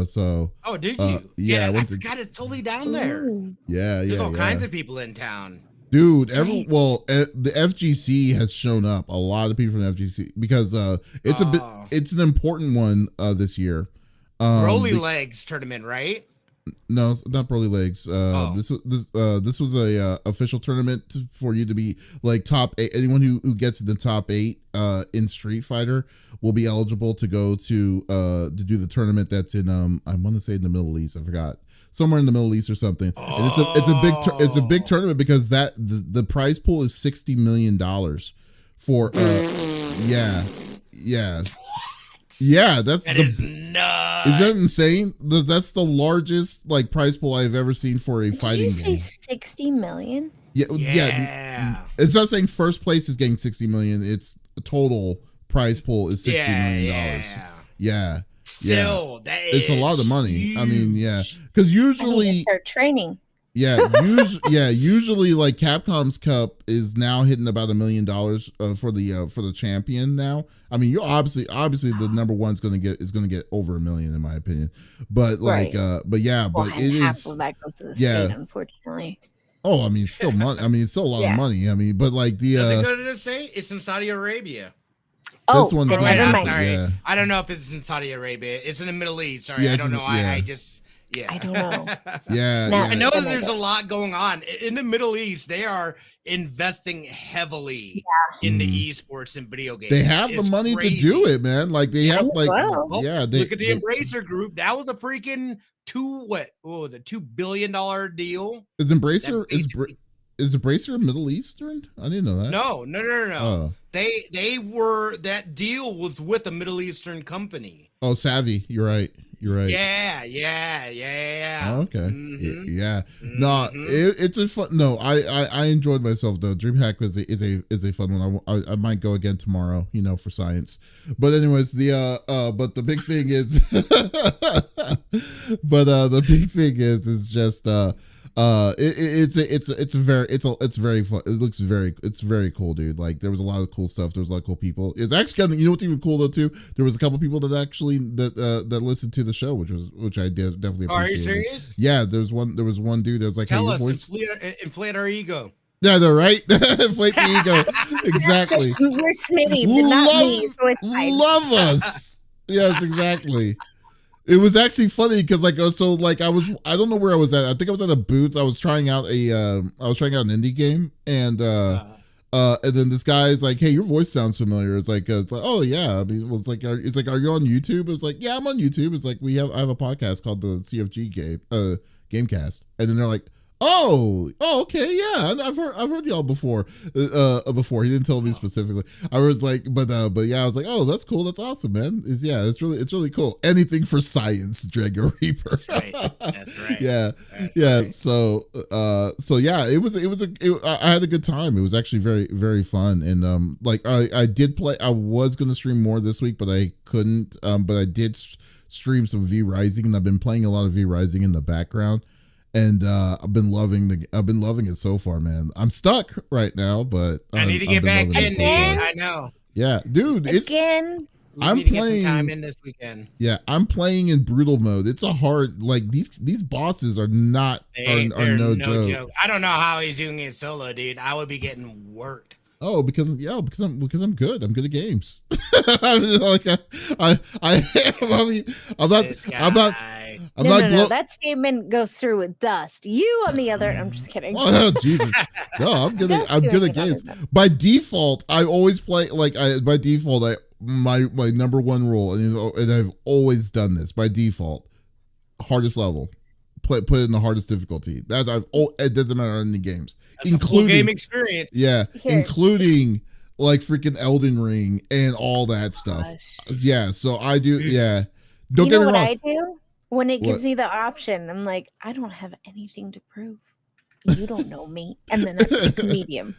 So Oh, did you? yeah, I I went to- forgot it's totally down there. Ooh. There's all yeah. kinds of people in town. Dude, Right. the FGC has shown up. A lot of people from the FGC because it's a bit. Oh. It's an important one this year. Broly the- Legs tournament, right? No, it's not Broly Legs. Oh. This was a official tournament for you to be like top 8. Anyone who gets in the top 8 in Street Fighter will be eligible to go to do the tournament that's in I want to say in the Middle East. I forgot. Somewhere in the Middle East or something. And it's a big tournament because the prize pool is $60 million for that's That the, is nuts. is that insane? That's the largest like prize pool I've ever seen for a Did fighting you say game. 60 million? Yeah. It's not saying first place is getting 60 million. It's the total prize pool is $60 million. Yeah. Still, that It's a lot of money. I mean, yeah. Because I need to usually start training. Usually like Capcom's Cup is now hitting about $1 million for the champion now. I mean, you're obviously the number one's gonna get over $1 million in my opinion. But like but it half is of that goes to the state, unfortunately. Oh, I mean, it's still money. I mean, it's still a lot of money. I mean, but like the does it go to the state? It's in Saudi Arabia. Oh, this one's never mind. Sorry. Yeah. I don't know if it's in Saudi Arabia. It's in the Middle East. Sorry, I don't know. I just I don't know. I know that there's a lot going on in the Middle East. They are investing heavily in the esports and video games. They have the money to do it, man. Like they have like look at the Embracer Group. That was a freaking $2 billion deal. Is Embracer Middle Eastern? I didn't know that. No. Oh. They were, that deal was with a Middle Eastern company. Oh, Savvy. You're right. Yeah. Oh, okay. Mm-hmm. Yeah. No, it's a fun. No, I enjoyed myself though. DreamHack is a fun one. I might go again tomorrow. For science. But anyways, but the big thing is, is just it's very fun. It's very cool, dude. Like there was a lot of cool stuff. There was a lot of cool people. It's actually kind of, what's even cool though too? There was a couple people that actually that listened to the show, which I definitely appreciate. Are you serious? Yeah, there was one dude that was like, tell hey, us, voice... inflate our ego. Yeah, they're right. Inflate the ego. Exactly. We're Smitty, but not me. So it's fine. Love us. Yes, exactly. It was actually funny because I don't know where I was at. I think I was at a booth. I was trying out an indie game, and then this guy's like, "Hey, your voice sounds familiar." It's like, "Oh yeah." I mean, it's like, "Are you on YouTube?" It's like, "Yeah, I'm on YouTube." It's like, I have a podcast called the CFG Gamecast, and then they're like, Oh, okay, yeah. I've heard y'all before. Before he didn't tell me specifically. I was like, but yeah, I was like, oh, that's cool. That's awesome, man. It's really cool. Anything for science, Drago Reaper. That's right. Yeah, That's yeah. right. So yeah, I had a good time. It was actually very, very fun. And I did play. I was gonna stream more this week, but I couldn't. But I did stream some V Rising, and I've been playing a lot of V Rising in the background. And I've been loving it so far, man. I'm stuck right now, but I need to get back in, dude. I know. Yeah, dude. I'm playing. Get some time in this weekend. Yeah, I'm playing in brutal mode. It's a hard, these bosses are not are no joke. I don't know how he's doing it solo, dude. I would be getting worked. Oh, because I'm good. I'm good at games. I'm not. That statement goes through with dust. You, on the other, I'm just kidding. Oh Jesus! No, I'm good at games. By default, I always play my number one rule, and I've always done this by default. Hardest level. Put it in the hardest difficulty. It doesn't matter in the games. That's including a full game experience. Yeah, including like freaking Elden Ring and all that stuff. Yeah, so I do. Yeah, don't get me wrong. I do when it gives me the option. I'm like, I don't have anything to prove. You don't know me, and then I pick medium.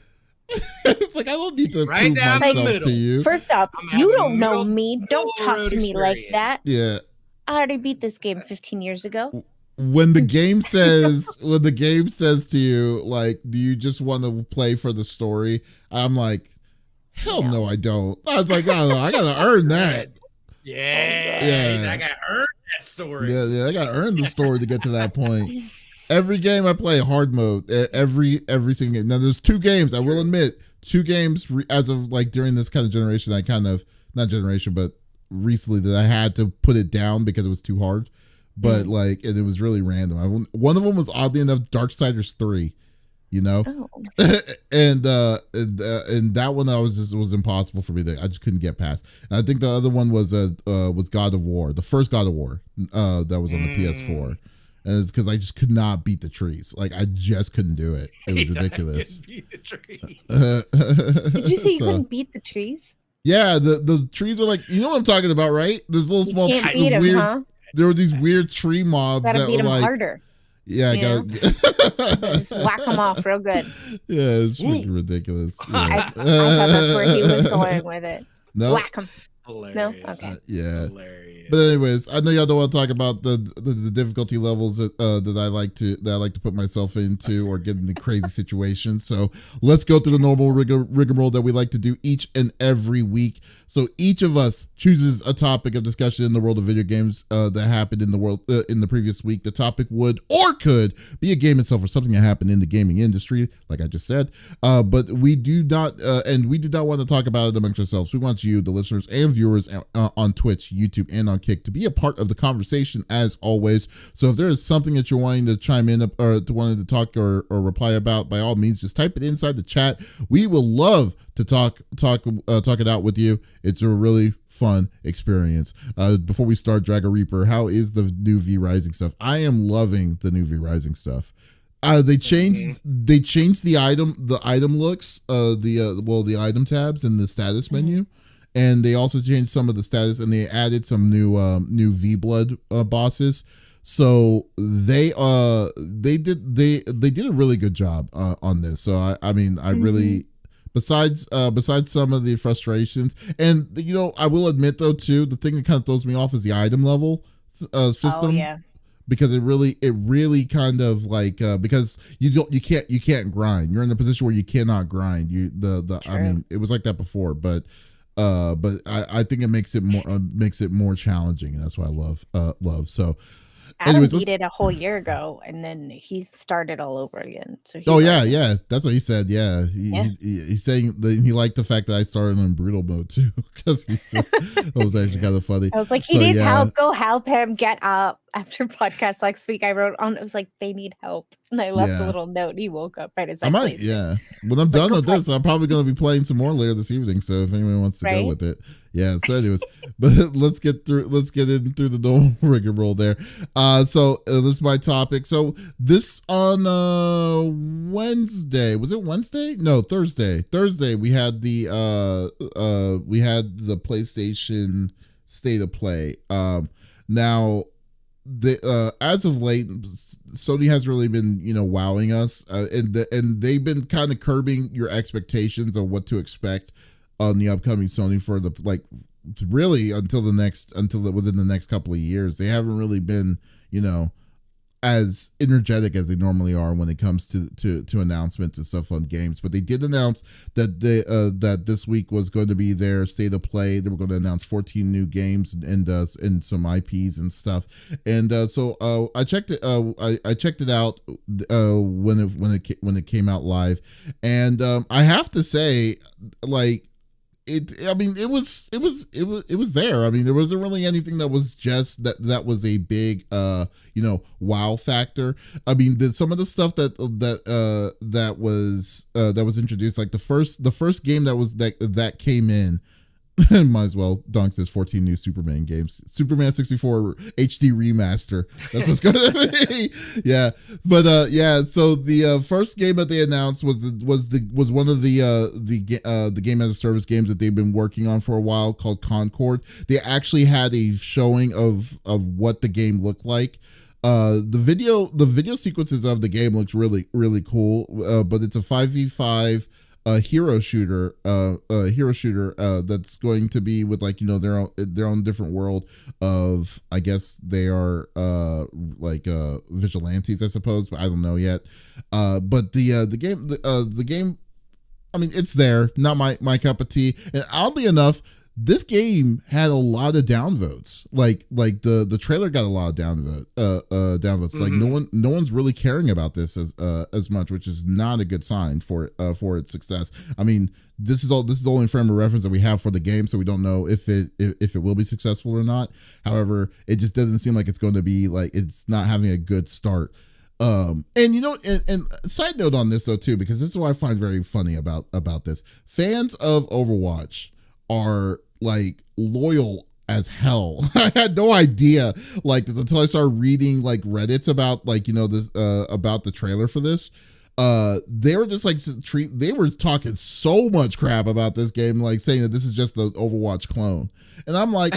It's like I don't need to prove myself to you. First off, you don't know me. Don't talk to me like that. Yeah, I already beat this game 15 years ago. When the game says to you, like, do you just want to play for the story? I'm like, hell no, I don't. I was like, I gotta earn that. Yeah, I gotta earn that story. Yeah, I gotta earn the story to get to that point. Every game I play hard mode, every single game. Now there's two games, I will admit, as of like during this kind of generation, not generation, but recently that I had to put it down because it was too hard. But and it was really random. One of them was oddly enough Darksiders 3, Oh. and that one was impossible for me. I just couldn't get past. And I think the other one was God of War, the first God of War that was on the PS4. And it's because I just could not beat the trees. Like I just couldn't do it. It was ridiculous. Beat the trees. Did you say you couldn't beat the trees? Yeah, the trees are like, you know what I'm talking about, right? There's little small weird. Huh? There were these weird tree mobs that were like harder. Yeah, I got just whack them off real good. Yeah, it's freaking ridiculous. Yeah. I thought that's where he was going with it. No, whack them. Hilarious. Okay. Yeah. Hilarious. But anyways, I know y'all don't want to talk about the difficulty levels that I like to put myself into or get into crazy situations. So let's go through the normal rigmarole that we like to do each and every week. So each of us chooses a topic of discussion in the world of video games that happened in the world in the previous week. The topic would or could be a game itself or something that happened in the gaming industry, like I just said. But we do not want to talk about it amongst ourselves. We want you, the listeners and viewers on Twitch, YouTube, and on Kick, to be a part of the conversation as always. So if there is something that you're wanting to chime in or wanting to talk or reply about, by all means, just type it inside the chat. We will love to talk it out with you. It's a really fun experience. Before we start, Drago Reaper, how is the new V Rising stuff? I am loving the new V Rising stuff. They changed the item looks, the item tabs in the status menu. And they also changed some of the status, and they added some new V Blood bosses. So they did a really good job on this. So I really, besides some of the frustrations, and I will admit though too, the thing that kind of throws me off is the item level system. Oh, yeah. Because it really kind of like because you can't grind. You're in a position where you cannot grind. I mean, it was like that before, but I think it makes it more challenging. And that's what I love. So Adam beat it a whole year ago, and then he started all over again. So yeah, that's what he said. Yeah, he's saying that he liked the fact that I started in brutal mode too, because he said it was actually kind of funny. I was like, he needs help. Go help him get up. After podcast last week, I wrote on. It was like they need help, and I left a little note. He woke up right as I placed it. When I'm done with this, I'm probably going to be playing some more later this evening. So if anyone wants to go with it, So anyways, but let's get in through the normal rigmarole there. So this is my topic. So this on Wednesday, was it Wednesday? No, Thursday. Thursday we had the PlayStation State of Play. Now. As of late, Sony has really been wowing us, and they've been kind of curbing your expectations of what to expect on the upcoming Sony for really until within the next couple of years. They haven't really been as energetic as they normally are when it comes to announcements and stuff on games. But they did announce that that this week was going to be their State of Play. They were going to announce 14 new games and some IPs and stuff. And so I checked it. I checked it out when it came out live, and I have to say, it was there. I mean, there wasn't really anything that was just that was a big wow factor. I mean, some of the stuff that was introduced, like the first game that came in. Might as well. Donk says 14 new Superman games. Superman 64 HD remaster. That's what's going to be. Yeah, but So the first game that they announced was one of the game as a service games that they've been working on for a while, called Concord. They actually had a showing of what the game looked like. The video sequences of the game looks really, really cool. But it's a 5v5 hero shooter that's going to be with their own different world of, I guess they are vigilantes, I suppose, but I don't know yet. But the game, I mean, it's there, not my cup of tea. And oddly enough, this game had a lot of downvotes. Like the trailer got a lot of downvotes. Mm-hmm. Like no one's really caring about this as much, which is not a good sign for its success. I mean, this is the only frame of reference that we have for the game, so we don't know if it will be successful or not. However, it just doesn't seem like it's going to be, it's not having a good start. And side note on this though too, because this is what I find very funny about this. Fans of Overwatch are loyal as hell. I had no idea this until I started reading Reddits about this about the trailer for this. They were just they were talking so much crap about this game, saying that this is just the Overwatch clone. And I'm like,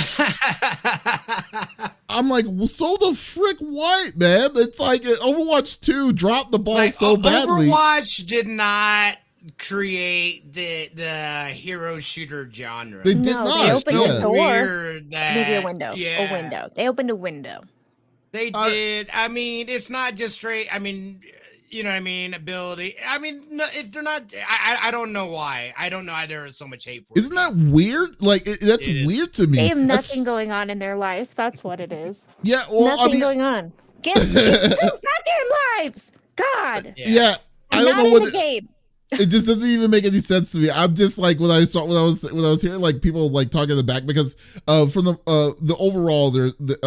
well, so the frick what, man? It's like Overwatch 2 dropped the ball so badly. Overwatch did not create the hero shooter genre. They did No, not. they opened yeah. a door. Weird Maybe a that window. yeah, A window. They opened a window. they did. I mean, it's not just straight. I mean, you know what I mean? Ability. I mean, no, if they're not. I don't know why. I don't know why there is so much hate for. Isn't that weird? Like that's It is. weird to me. They have That's- nothing going on in their life. That's what it is. Yeah, well, Nothing I mean, going on. Get some goddamn lives. God. yeah, I I'm don't not know in what the game. it just doesn't even make any sense to me. I'm just like when I was hearing like people like talking in the back because from the overall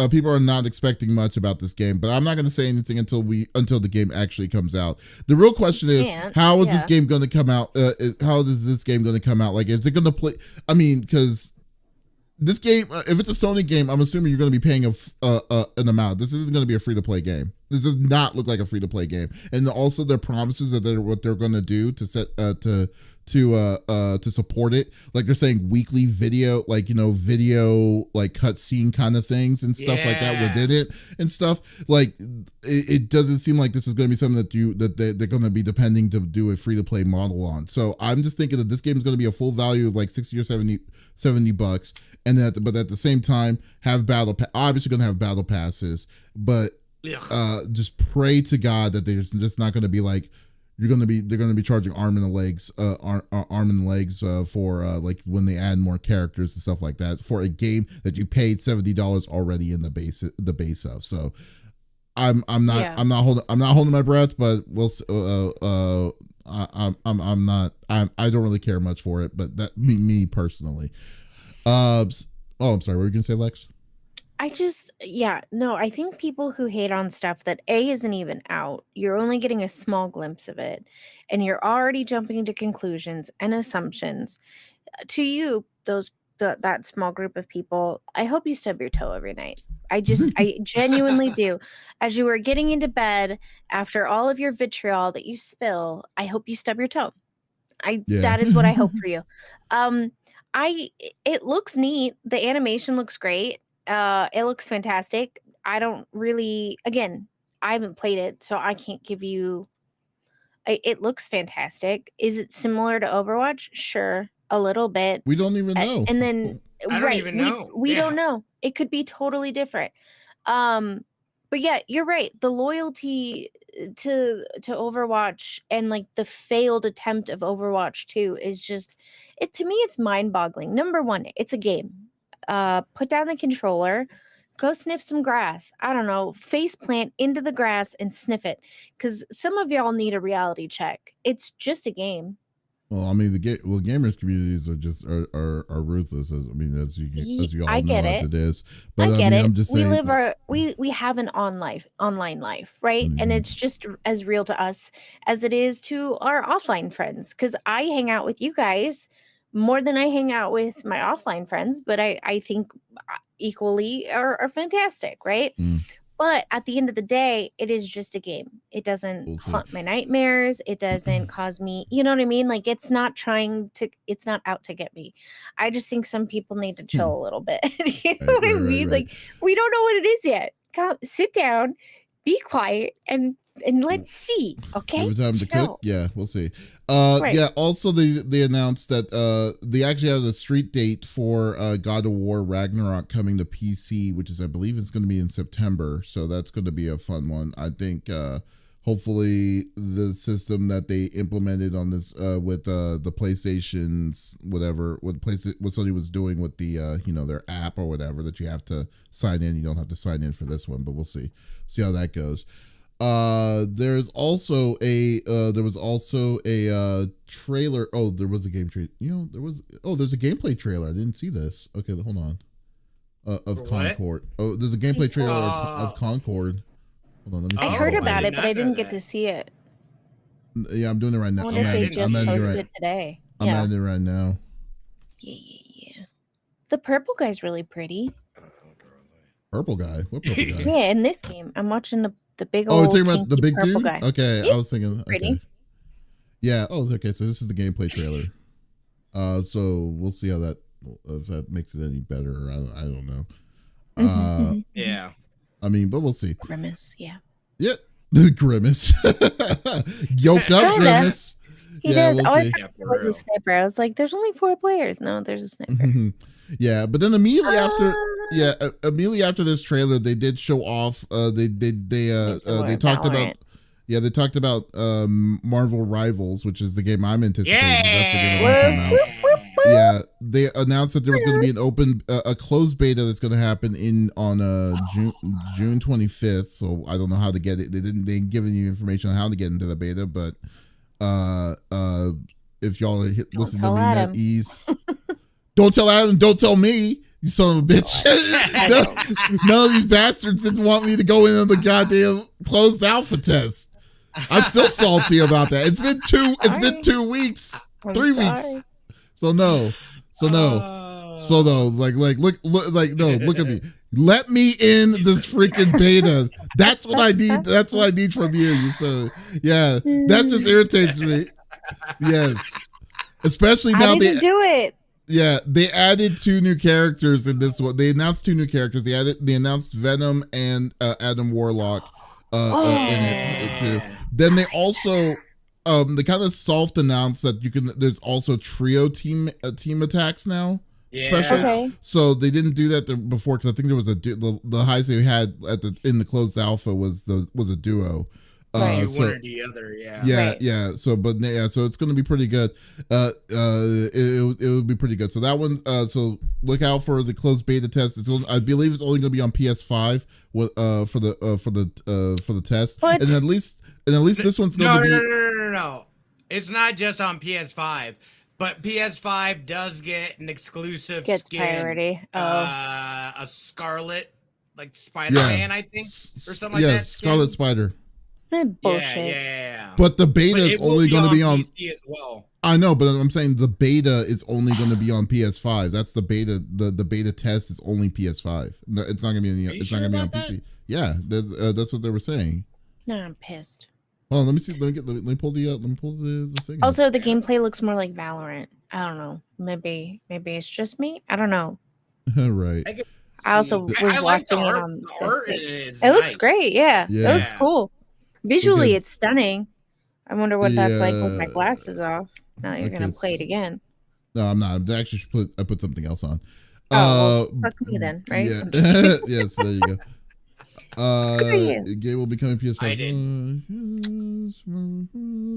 people are not expecting much about this game, but I'm not going to say anything until the game actually comes out. The real question is how is this game going to come out? How is this game going to come out? Like is it going to play? I mean, because this game, if it's a Sony game, I'm assuming you're going to be paying an amount. This isn't going to be a free-to-play game. This does not look like a free-to-play game. And also their promises that what they're going to do to set to support it, like they're saying weekly video, like video like cutscene kind of things and stuff like that within it and stuff. Like it doesn't seem like this is going to be something that they're going to be depending to do a free-to-play model on. So I'm just thinking that this game is going to be a full value of like 60 or 70 bucks. And but at the same time have obviously going to have battle passes, but just pray to God that they're just not going to be like they're going to be charging arm and legs for like when they add more characters and stuff like that for a game that you paid $70 already in the base of. So I'm not holding my breath, but we'll I don't really care much for it, but that me personally. I'm sorry, what were you gonna say, Lex? I think people who hate on stuff that isn't even out, you're only getting a small glimpse of it, and you're already jumping to conclusions and assumptions. To you, that small group of people, I hope you stub your toe every night. I genuinely do. As you are getting into bed after all of your vitriol that you spill, I hope you stub your toe. That is what I hope for you. It looks neat. The animation looks great. It looks fantastic. I haven't played it, so I can't give you. It looks fantastic. Is it similar to Overwatch? Sure, a little bit. We don't even know. And then I don't even know. We don't know. It could be totally different. But yeah, you're right. The loyalty to Overwatch and like the failed attempt of Overwatch 2 is just to me it's mind-boggling. Number one, it's a game. Put down the controller, go sniff some grass. I don't know, face plant into the grass and sniff it. Because some of y'all need a reality check. It's just a game. Well, I mean, gamers communities are just are ruthless. As you all know, as it is. But I get it. I'm just saying, we have an online life, right? Mm-hmm. And it's just as real to us as it is to our offline friends. Because I hang out with you guys more than I hang out with my offline friends, but I think equally are fantastic, right? Mm. But at the end of the day, it is just a game. It doesn't haunt my nightmares. It doesn't cause me, you know what I mean? Like it's not out to get me. I just think some people need to chill a little bit. You know what I mean? Right. Like we don't know what it is yet. Come sit down, be quiet, and let's see. Okay. Every time to cook, yeah, we'll see. Yeah. Also, they announced that they actually have a street date for God of War Ragnarok coming to PC, which is I believe it's going to be in September. So that's going to be a fun one. I think hopefully the system that they implemented on this with the PlayStation's what Sony was doing with the their app or whatever that you have to sign in. You don't have to sign in for this one, but we'll see how that goes. There's also a trailer. Oh, there was a game trailer. There's a gameplay trailer. I didn't see this. Okay, hold on. Of Concord. Oh, there's a gameplay trailer of Concord. Hold on, let me see. I heard about it, but I didn't get to see it. Yeah, I'm doing it right now. I wonder if they just posted it today. I'm adding it right now. Yeah. The purple guy's really pretty. Purple guy? What purple guy? Yeah, in this game. I'm watching the big old. Oh, you're talking about the big dude? Guy. Okay, Yeah. I was thinking. Okay. Yeah. Oh, okay. So this is the gameplay trailer. So we'll see if that makes it any better. I don't know. Yeah. I mean, but we'll see. Grimace. Yeah. Yeah. The Grimace. Yoked up Grimace. He Yeah, does. we'll Oh, I see. thought Yeah, it for was a real. sniper. I was like, there's only 4 players. No, there's a sniper. Yeah, but then immediately after, Ah. immediately after this trailer, they did show off. They talked about. Valorant. Yeah, they talked about Marvel Rivals, which is the game I'm anticipating. That's the game that Whoop, might come out. whoop, whoop, whoop. Yeah, they announced that there was going to be an open, a closed beta that's going to happen on June 25th. So I don't know how to get it. They didn't give any information on how to get into the beta, but if y'all are listen to tell me, Adam. NetEase, don't tell Adam, don't tell me, you son of a bitch. None of these bastards didn't want me to go into the goddamn closed alpha test. I'm still salty about that. It's been 2 weeks, I'm 3 sorry. weeks. So no. Look at me. Let me in this freaking beta. That's what I need. That's what I need from you. Yeah, that just irritates me. Yes. Especially now How did you do it? Yeah, they added 2 new characters in this one. They announced 2 new characters. They announced Venom and Adam Warlock in it too. Then they also they kind of soft announced that there's also trio team attacks now. Yeah. Specials. Okay. So they didn't do that before because I think there was the highest they had in the closed alpha was a duo. Right. One or the other, yeah. Yeah, Right. yeah. So it's going to be pretty good. It will be pretty good. So that one. So look out for the closed beta test. I believe it's only going to be on PS5 for the test. What? And at least this one's going to be. No. It's not just on PS5, but PS5 does get an exclusive Gets skin. priority. A Scarlet, like Spider-Man, I think, or something like that. Yeah, Scarlet Spider. Bullshit. Yeah. But the beta But is it will only going to be on. PC as well. I know, but I'm saying the beta is only going to be on PS5. That's the beta. The beta test is only PS5. No, it's not going to be Are you it's sure not going to be on about PC. Yeah, that's what they were saying. No, I'm pissed. Oh, let me see. Let me pull the thing. up. Also, the gameplay looks more like Valorant. I don't know. Maybe it's just me. I don't know. Right. I also was like the watching it art. on. The art is It looks nice. great. Yeah. Yeah. It looks cool. Visually, Okay. it's stunning. I wonder what that's like with my Yeah. glasses off. Now that you're gonna Okay, play it again. No, I'm not. I actually I put something else on. Oh, well, fuck me then, right? Yeah. I'm just kidding. Yes. There you go. Screw you. Game will be coming PS5. I did.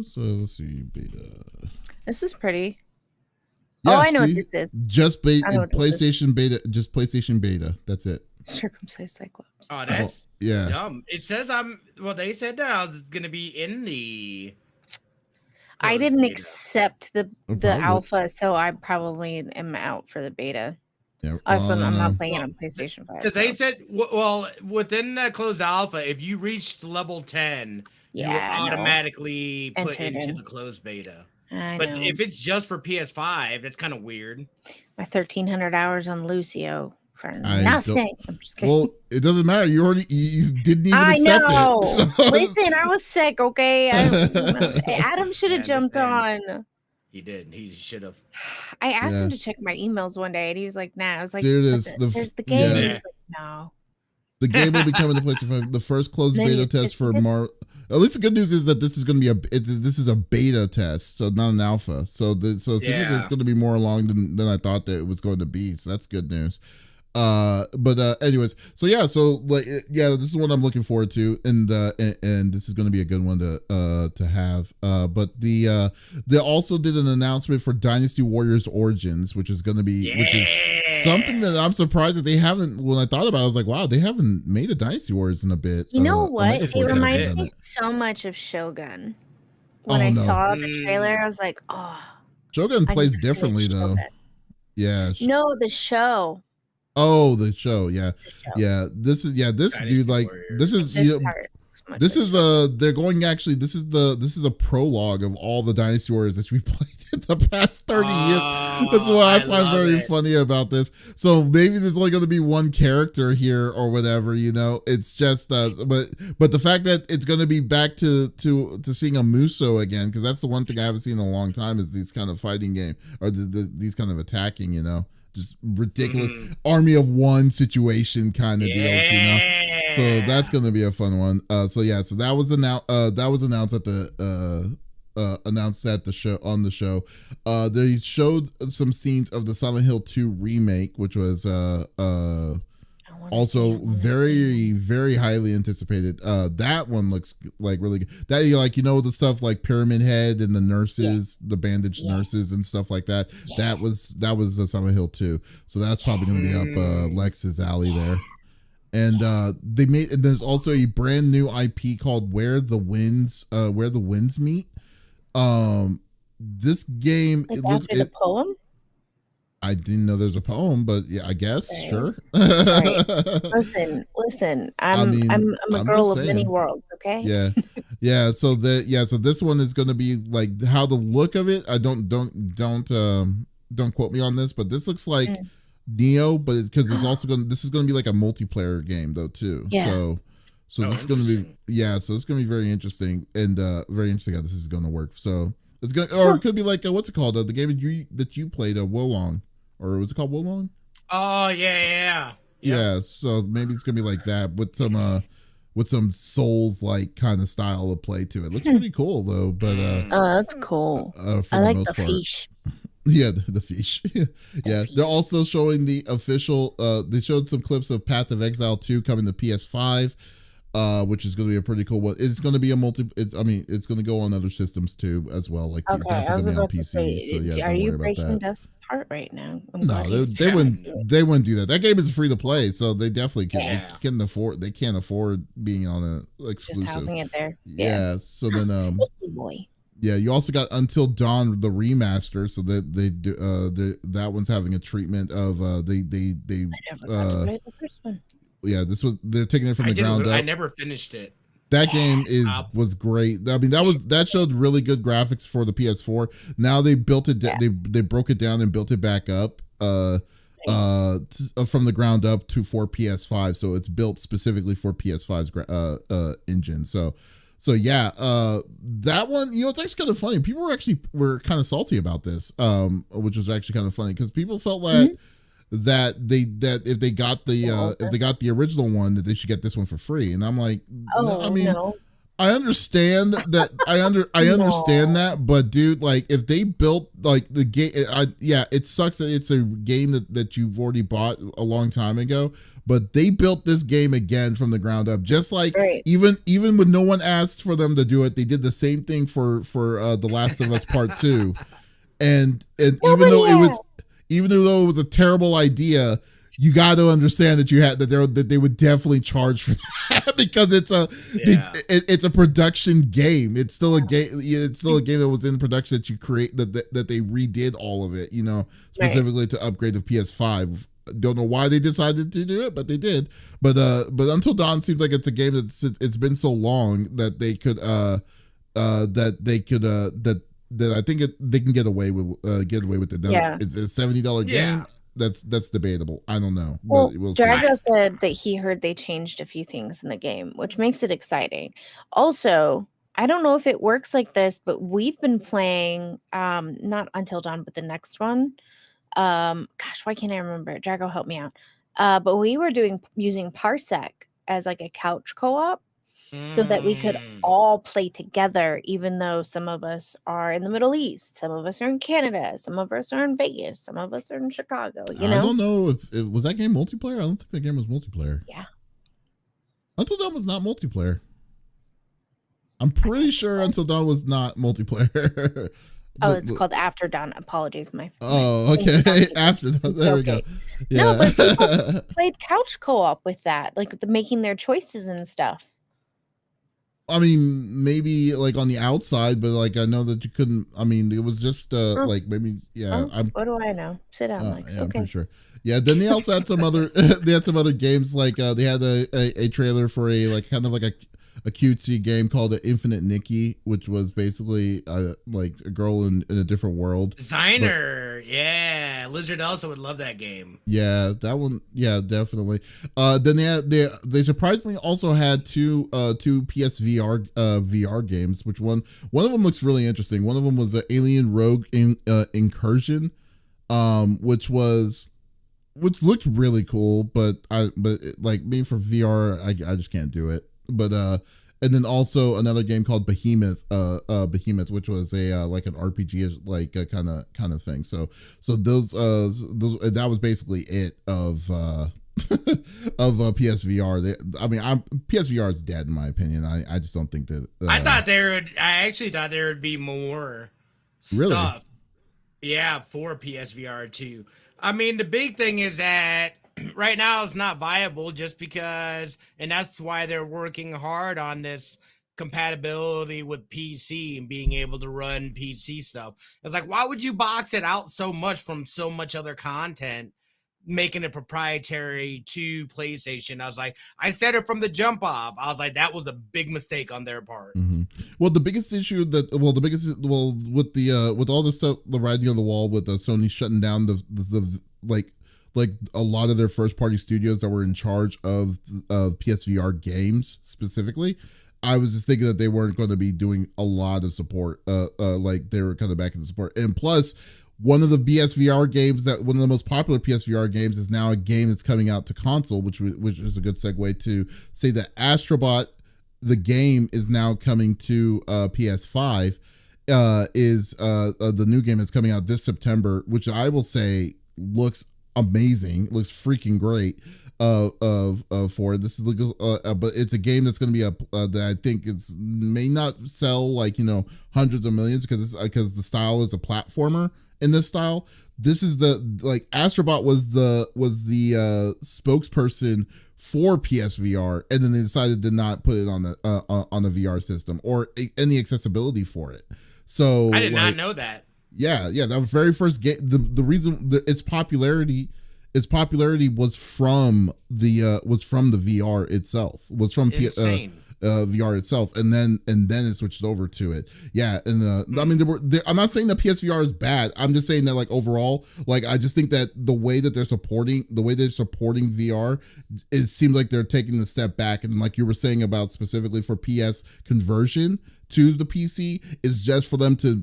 So let's see beta. This is pretty. Yeah, Oh, I know see? what this is. Just I know what this PlayStation beta. Just PlayStation beta. That's it. Circumcised Cyclops. Oh, that's yeah. dumb. It says they said that I was gonna be in the. I closed didn't beta. accept the probably. alpha, so I probably am out for the beta. Yeah. Also, I'm not playing it on PlayStation 5. Because they so- said, well, within the closed alpha, if you reached level 10, you were Yeah, I know. automatically put Entered into in. the closed beta. I But know. if it's just for PS5, that's kind of weird. My 1,300 hours on Lucio for I nothing. I'm just kidding. Well, it doesn't matter. You didn't even I accept know. it. So- Listen, I was sick. Okay, Adam should have I jumped understand. on. He did. He should have. I asked him Yeah. to check my emails one day, and he was like, "Nah." I was like, There it "But is. there's the game." Yeah. He was like, "No." The game will be coming to PlayStation 5. The first closed Maybe beta it's- test for At least the good news is that this is going to be this is a beta test, so not an alpha. So it seems like Yeah. it's going to be more along than I thought that it was going to be. So that's good news. But anyways, so yeah, this is what I'm looking forward to, and this is going to be a good one to have. But they also did an announcement for Dynasty Warriors Origins, which is going to be which is something that I'm surprised that they haven't. When I thought about it, I was like, wow, they haven't made a Dynasty Warriors in a bit. You know I'm what? looking It forward to reminds having me it. so much of Shogun. When Oh, I no. saw the trailer, I was like, "Oh." Shogun I plays need to finish differently though. Shogun. Yeah. No, the show. Oh, the show. Yeah. The show. Yeah. This Dynasty dude like Warriors. this is This you know, part looks much this like is they're going actually this is a prologue of all the Dynasty Warriors that we played in the past 30 years. That's what I find love very it. funny about this. So maybe there's only going to be one character here or whatever, you know. It's just but the fact that it's going to be back to seeing a Muso again, because that's the one thing I haven't seen in a long time is these kind of fighting game or these kind of attacking, you know. Just ridiculous army of one situation kind of deals, you know. So that's gonna be a fun one. So that was announced at the announced at the show on the show. They showed some scenes of the Silent Hill 2 remake, which was also very highly anticipated. That one looks like really good. That the stuff like Pyramid Head and the nurses, the bandaged nurses and stuff like that. That was the Silent Hill 2. So that's probably going to be up Lex's alley there. And there's also a brand new IP called Where the Winds Meet. This game after the poem. I didn't know there's a poem, but yeah, I guess sure. Listen. I'm a girl of many worlds. Okay. Yeah. So this one is going to be like how the look of it. I don't quote me on this, but this looks like Neo, but because this is going to be like a multiplayer game though too. Yeah. So this is going to be so it's going to be very interesting and very interesting how this is going to work. So it's going or it could be like what's it called the game that you played Wolong. Or was it called Wolong? Oh yeah. Yeah, so maybe it's gonna be like that with some Souls like kind of style of play to it. Looks pretty cool though, but that's cool. I like the fish. Yeah, the fish. Yeah, they're also showing the official. They showed some clips of Path of Exile 2 coming to PS5. Which is going to be a pretty cool one. It's going to be it's going to go on other systems too as well. Like definitely going to be on PC. So yeah, are you breaking Dust's heart right now? No, they wouldn't do that. That game is free to play, so they definitely can afford. They can't afford being on an exclusive. Just housing it there. Yeah. So then boy. Yeah, you also got Until Dawn the remaster, so that that one's having a treatment of I never got to play the first one. Yeah, they're taking it from the ground up. I never finished it. That game was great. I mean, that showed really good graphics for the PS4. Now they built it. They broke it down and built it back up from the ground up for PS5. So it's built specifically for PS5's engine. So yeah, that one, it's actually kind of funny. People were kind of salty about this, which was actually kind of funny because people felt like. That if they got the original one, that they should get this one for free, and I'm like, no. I understand that. I understand that, but dude, like if they built like the game, it sucks that it's a game that you've already bought a long time ago, but they built this game again from the ground up, just like even when no one asked for them to do it, they did the same thing for The Last of Us Part 2, and even though it was a terrible idea, you got to understand that they would definitely charge for that because it's a production game. It's still a game. It's still a game that was in production that you create that they redid all of it. Specifically to upgrade the PS5. Don't know why they decided to do it, but they did. But Until Dawn seems like it's a game it's been so long that they could that I think they can get away with it. Now, it's a $70 game. That's debatable. I don't know. Well, Drago said that he heard they changed a few things in the game, which makes it exciting. Also, I don't know if it works like this, but we've been playing not Until Dawn, but the next one. Gosh, why can't I remember? Drago, help me out. But we were using Parsec as like a couch co-op. So that we could all play together, even though some of us are in the Middle East, some of us are in Canada, some of us are in Vegas, some of us are in Chicago. I don't know if was that game multiplayer. I don't think that game was multiplayer. Yeah, Until Dawn was not multiplayer. I'm pretty sure Until Dawn was not multiplayer. It's called After Dawn. Apologies, my. Okay. After Dawn. There we go. Yeah. No, but people played couch co-op with that, like making their choices and stuff. I mean, maybe like on the outside, but like I know that you couldn't. I mean, it was just like maybe what do I know? Sit down, Lex. I'm pretty sure. Yeah. Then they also had some other. They had some other games like they had a trailer for a like kind of like a cutesy game called Infinite Nikki, which was basically like a girl in a different world. Designer, yeah. Lizard also would love that game. Yeah, that one. Yeah, definitely. Then they surprisingly also had two PSVR VR games, which one of them looks really interesting. One of them was Alien Rogue Incursion, which looked really cool, but like me for VR, I just can't do it. But and then also another game called Behemoth, which was a like an RPG like kind of thing. So those that was basically it of of PSVR. PSVR is dead in my opinion. I just don't think that. I actually thought there would be more really? stuff. Yeah, for PSVR 2. I mean, the big thing is that right now it's not viable just because, and that's why they're working hard on this compatibility with PC and being able to run PC stuff. It's like, why would you box it out so much from so much other content, making it proprietary to PlayStation? I said it from the jump off. I was like, that was a big mistake on their part. Mm-hmm. Well, the biggest issue with all this stuff, the writing on the wall with Sony shutting down the like a lot of their first party studios that were in charge of PSVR games specifically. I was just thinking that they weren't going to be doing a lot of support, like they were kind of back into support. And plus, one of the one of the most popular PSVR games is now a game that's coming out to console, which is a good segue to say that Astrobot, the game, is now coming to PS5. Is the new game that's coming out this September, which I will say looks amazing, looks freaking great. For this is but it's a game that's going to be that I think may not sell like hundreds of millions because the style is a platformer. In this style, this is Astrobot was the spokesperson for PSVR, and then they decided to not put it on the VR system or any accessibility for it. So I did not know that. Yeah, that very first game. The reason its popularity was from the VR itself. Was from VR itself, and then it switched over to it. Yeah, and I mean, I'm not saying that PSVR is bad. I'm just saying that like overall, like I just think that the way they're supporting VR, it seems like they're taking the step back, and like you were saying about specifically for PS conversion to the PC is just for them to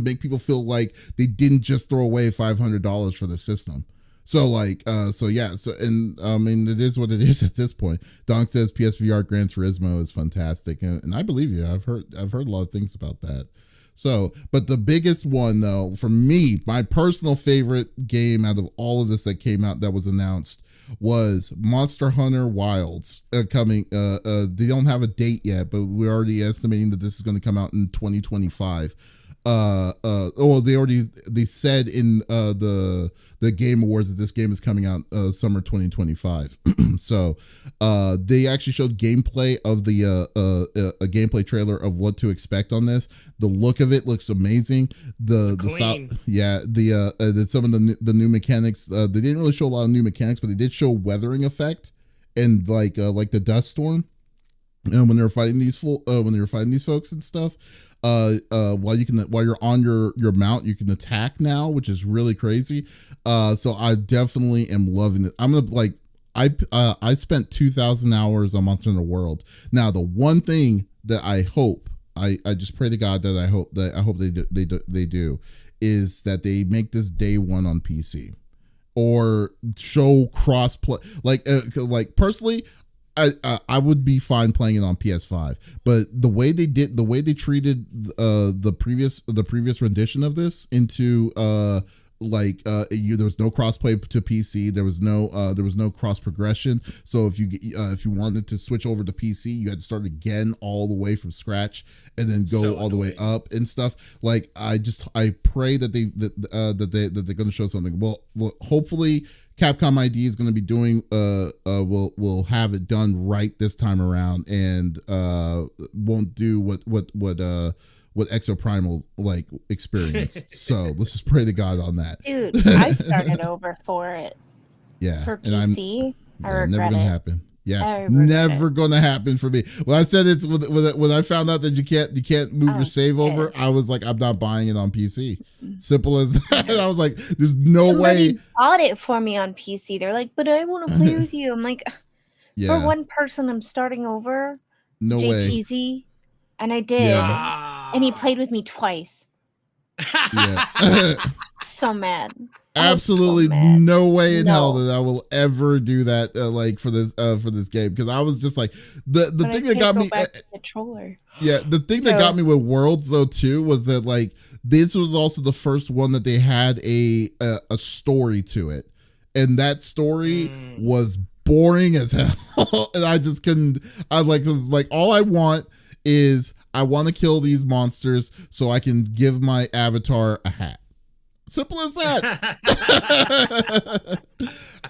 make people feel like they didn't just throw away $500 for the system. So and I mean it is what it is at this point. Donk says PSVR Gran Turismo is fantastic, and I believe you. I've heard a lot of things about that. So, but the biggest one though, for me, my personal favorite game out of all of this that came out that was announced was Monster Hunter Wilds coming. They don't have a date yet, but we're already estimating that this is going to come out in 2025. They said in the Game Awards that this game is coming out summer 2025. So they actually showed gameplay of a gameplay trailer of what to expect on this. The look of it looks amazing. The style, yeah. Some of the new mechanics. They didn't really show a lot of new mechanics, but they did show weathering effect and like the dust storm. And when they were fighting these folks and stuff. While you're on your mount, you can attack now, which is really crazy. So I definitely am loving it. I'm gonna I spent 2,000 hours on Monster Hunter World. Now the one thing that I hope, I just pray to God that I hope they do is that they make this day one on PC or show cross play. Like personally, I would be fine playing it on PS5, but the way they treated the previous rendition of this into there was no crossplay to PC. There was no cross progression. So if you wanted to switch over to PC, you had to start again all the way from scratch and then go all the way up and stuff. Like I pray that they're going to show something. Well, Hopefully Capcom ID is going to be doing will have it done right this time around and won't do what Exoprimal like experienced. So let's just pray to God on that. Dude, I started over for it. Yeah. For PC. I regret never gonna it. happen. Yeah, never gonna happen for me. When I said it's when I found out that you can't move your save over, I was like, I'm not buying it on PC. Simple as that. I was like, there's no way. Somebody bought it for me on PC. They're like, but I want to play with you. I'm like, for one person, I'm starting over. No way. JTZ, and I did, and he played with me twice. Yeah. So mad. absolutely mad. no way in hell No. that I will ever do that like for this game, because I was just like the But thing I that can't got go me back to the controller. yeah, the thing that got me with Worlds though too was that like this was also the first one that they had a story to it, and that story was boring as hell, and I just couldn't. I was like, 'cause, like all I want is I want to kill these monsters so I can give my avatar a hat. Simple as that.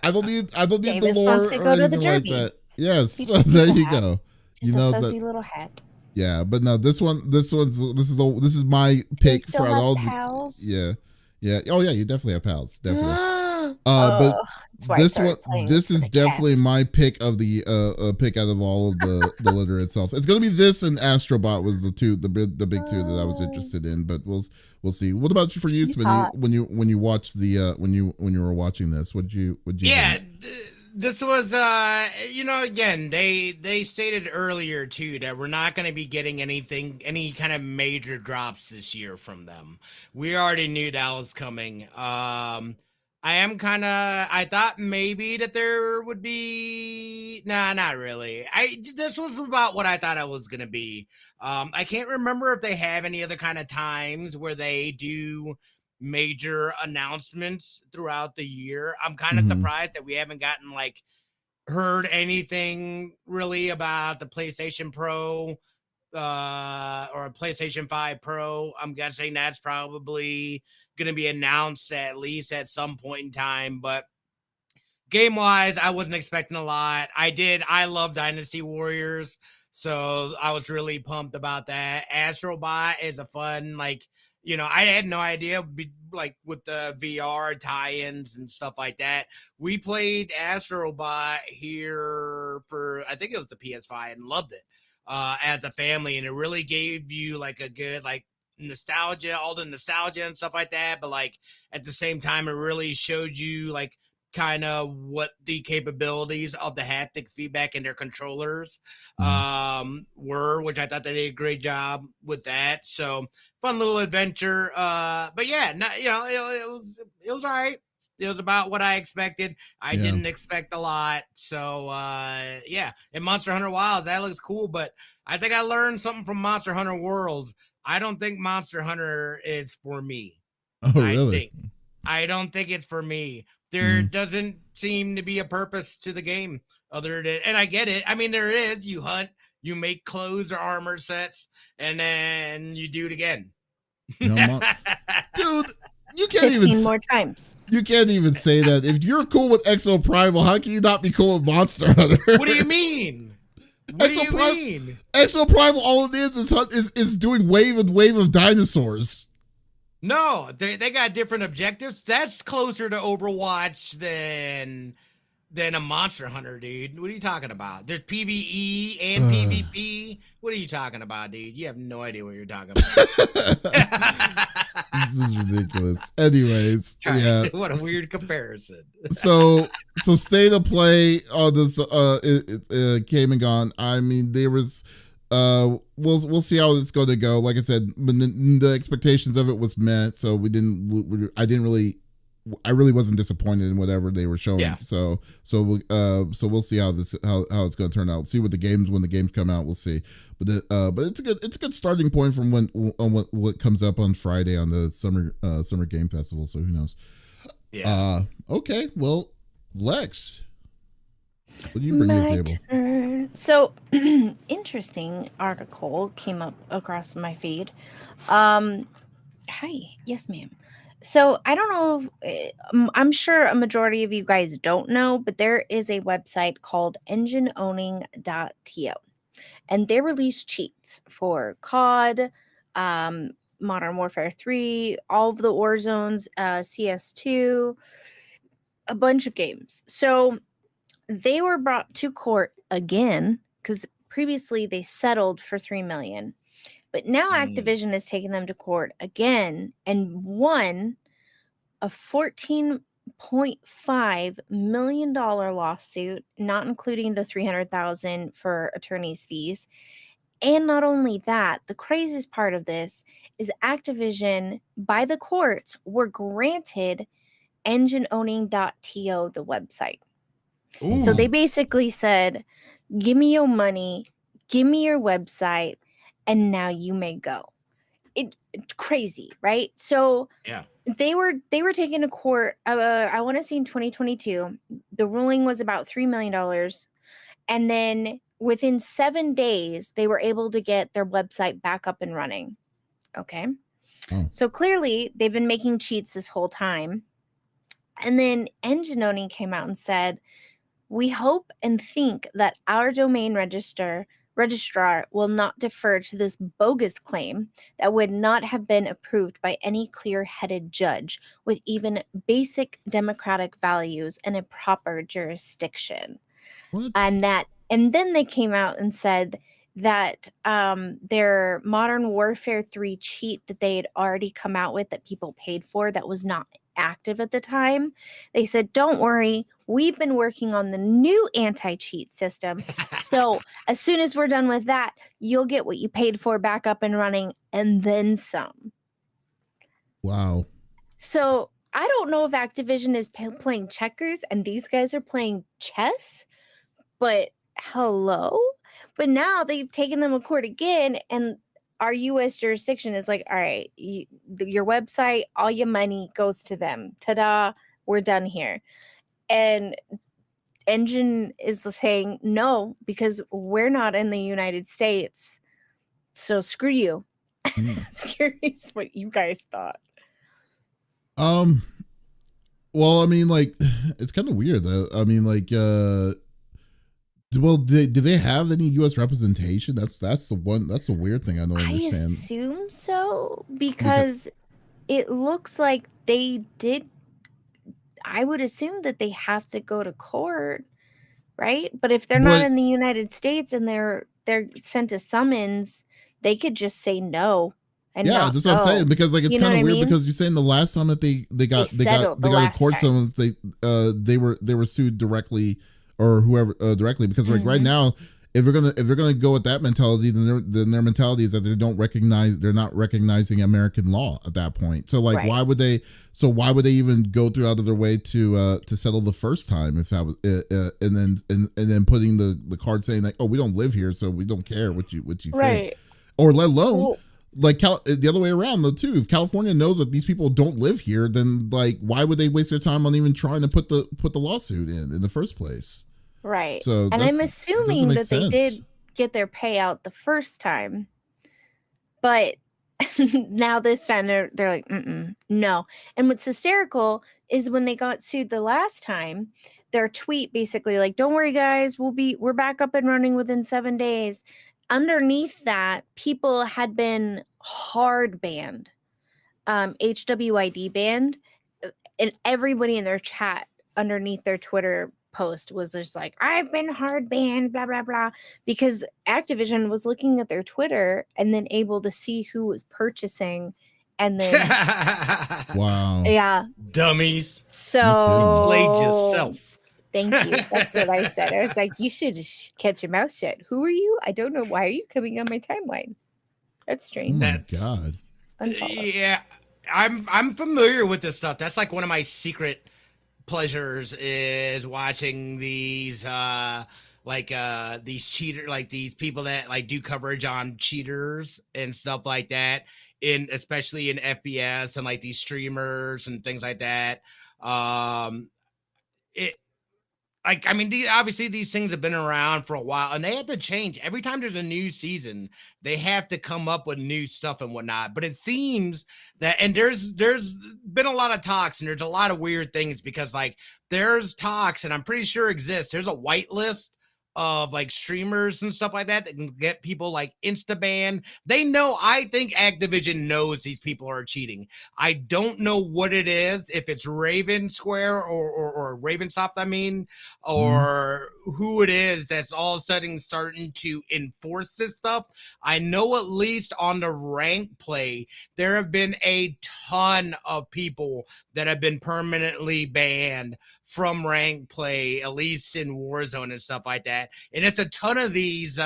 I don't need the Davis lore wants to or go to the anything like derby. that. Yes, He just there needs a you hat. go. Just You know a fuzzy that. little hat. Yeah, but no, this is my Do you pick still for have all. pals? Yeah, yeah. Oh yeah, you definitely have pals, definitely. But That's why I this one, started playing this for is the definitely cats. my pick of the pick out of all of the litter itself. It's gonna be this and Astrobot was the big two that I was interested in, but we'll see. What about for you, He's Smitty? hot. When you watched the when you were watching this, what'd you Yeah, think? this was again, they stated earlier too that we're not going to be getting any kind of major drops this year from them. We already knew that was coming. I thought maybe that there would be, nah, not really. This was about what I thought it was going to be. I can't remember if they have any other kind of times where they do major announcements throughout the year. I'm kind of surprised that we haven't gotten like heard anything really about the PlayStation Pro or a PlayStation 5 Pro. I'm guessing that's probably going to be announced at least at some point in time, but game wise, I wasn't expecting a lot. I love Dynasty Warriors, so I was really pumped about that. Astrobot is a fun, like, I had no idea, like with the VR tie-ins and stuff like that. We played Astrobot here for, I think it was the PS5, and loved it as a family, and it really gave you like a good like nostalgia, all the nostalgia and stuff like that. But like at the same time, it really showed you like kind of what the capabilities of the haptic feedback in their controllers were, which I thought they did a great job with that. So fun little adventure. But yeah, it was all right. It was about what I expected. I didn't expect a lot. So yeah, and Monster Hunter Wilds, that looks cool, but I think I learned something from Monster Hunter Worlds. I don't think Monster Hunter is for me. Oh, really? I don't think it's for me. There doesn't seem to be a purpose to the game other than, and I get it. I mean, there is. You hunt, you make clothes or armor sets, and then you do it again. Dude, you can't 15 even more times. You can't even say that. If you're cool with Exo Primal, how can you not be cool with Monster Hunter? What do you mean? Exo Primal, all it is doing wave and wave of dinosaurs. No, they got different objectives. That's closer to Overwatch than a Monster Hunter, dude. What are you talking about? There's PvE and PvP. What are you talking about, dude? You have no idea what you're talking about. This is ridiculous. Anyways, yeah. What a weird comparison. So State of Play on this it came and gone. I mean, there was we'll see how it's going to go. Like I said, the expectations of it was met, so I really wasn't disappointed in whatever they were showing. Yeah. So we'll see how it's going to turn out. See when the games come out, we'll see. But it's a good starting point from what comes up on Friday on the summer game festival. So who knows? Yeah. Okay. Well, Lex, what do you bring to the table? Turn. So interesting article came up across my feed. Hi, yes, ma'am. So I don't know if I'm sure a majority of you guys don't know, but there is a website called engineowning.to, and they release cheats for COD, Modern Warfare 3, all of the Warzones, CS2, a bunch of games. So they were brought to court again because previously they settled for $3 million. But now Activision is taking them to court again and won a $14.5 million lawsuit, not including the $300,000 for attorney's fees. And not only that, the craziest part of this is Activision, by the courts, were granted engineowning.to, the website. Ooh. So they basically said, give me your money, give me your website, and now you may go. It's crazy, right? So Yeah. they were taken to court. I want to say in 2022, the ruling was about $3 million, and then within 7 days, they were able to get their website back up and running. Okay, so clearly they've been making cheats this whole time. And then Engine Owning came out and said, we hope and think that our domain registrar will not defer to this bogus claim that would not have been approved by any clear-headed judge with even basic democratic values and a proper jurisdiction. What? And then they came out and said that their Modern Warfare 3 cheat that they had already come out with that people paid for, that was not active at the time. They said, don't worry, we've been working on the new anti-cheat system. So as soon as we're done with that, you'll get what you paid for back up and running, and then some. Wow. So I don't know if Activision is playing checkers and these guys are playing chess, but hello? But now they've taken them to court again, and our U.S. jurisdiction is like, all right, your website, all your money goes to them. Ta-da, we're done here. And Engine is saying no, because we're not in the United States. So screw you. Curious what you guys thought. Well, I mean, like, it's kind of weird. I mean, like, well, do they have any U.S. representation? That's the weird thing I don't understand. I assume so, because it looks like they did. I would assume that they have to go to court, right? But if they're not in the United States and they're sent a summons, they could just say no. And yeah, that's what I'm saying, because like it's kind of weird, because you're saying the last time that they got a court summons, they were sued directly, or whoever directly, because like right now, if they're gonna go with that mentality, then their mentality is that they're not recognizing American law at that point. So like, why would they even go through out of their way to settle the first time, if that was and then putting the card saying like, oh, we don't live here, so we don't care what you say, or let alone. Like the other way around though too. If California knows that these people don't live here, then like why would they waste their time on even trying to put the lawsuit in the first place? Right. So and I'm assuming that they did get their payout the first time, but now this time they're like, no. And what's hysterical is when they got sued the last time, their tweet basically like, don't worry guys, we're back up and running within 7 days. Underneath that, people had been hard banned, HWID banned, and everybody in their chat underneath their Twitter post was just like, I've been hard banned, blah, blah, blah, because Activision was looking at their Twitter and then able to see who was purchasing, and then wow. Yeah. Dummies. So played yourself. Thank you. That's what I said. I was like, you should have kept your mouth shut. Who are you? I don't know. Why are you coming on my timeline? That's strange. Oh my God. Yeah, I'm familiar with this stuff. That's like one of my secret pleasures, is watching these these cheater, like these people that like do coverage on cheaters and stuff like that, especially in FPS, and like these streamers and things like that. Like, I mean, obviously these things have been around for a while, and they have to change. Every time there's a new season, they have to come up with new stuff and whatnot. But it seems that, and there's been a lot of talks, and there's a lot of weird things, because like there's talks, and I'm pretty sure exists. There's a whitelist of like streamers and stuff like that can get people like insta banned. I think Activision knows these people are cheating. I don't know what it is, if it's Raven Square or Ravensoft, I mean, or who it is that's all of a sudden starting to enforce this stuff. I know at least on the rank play, there have been a ton of people that have been permanently banned from rank play, at least in Warzone and stuff like that. And it's a ton of these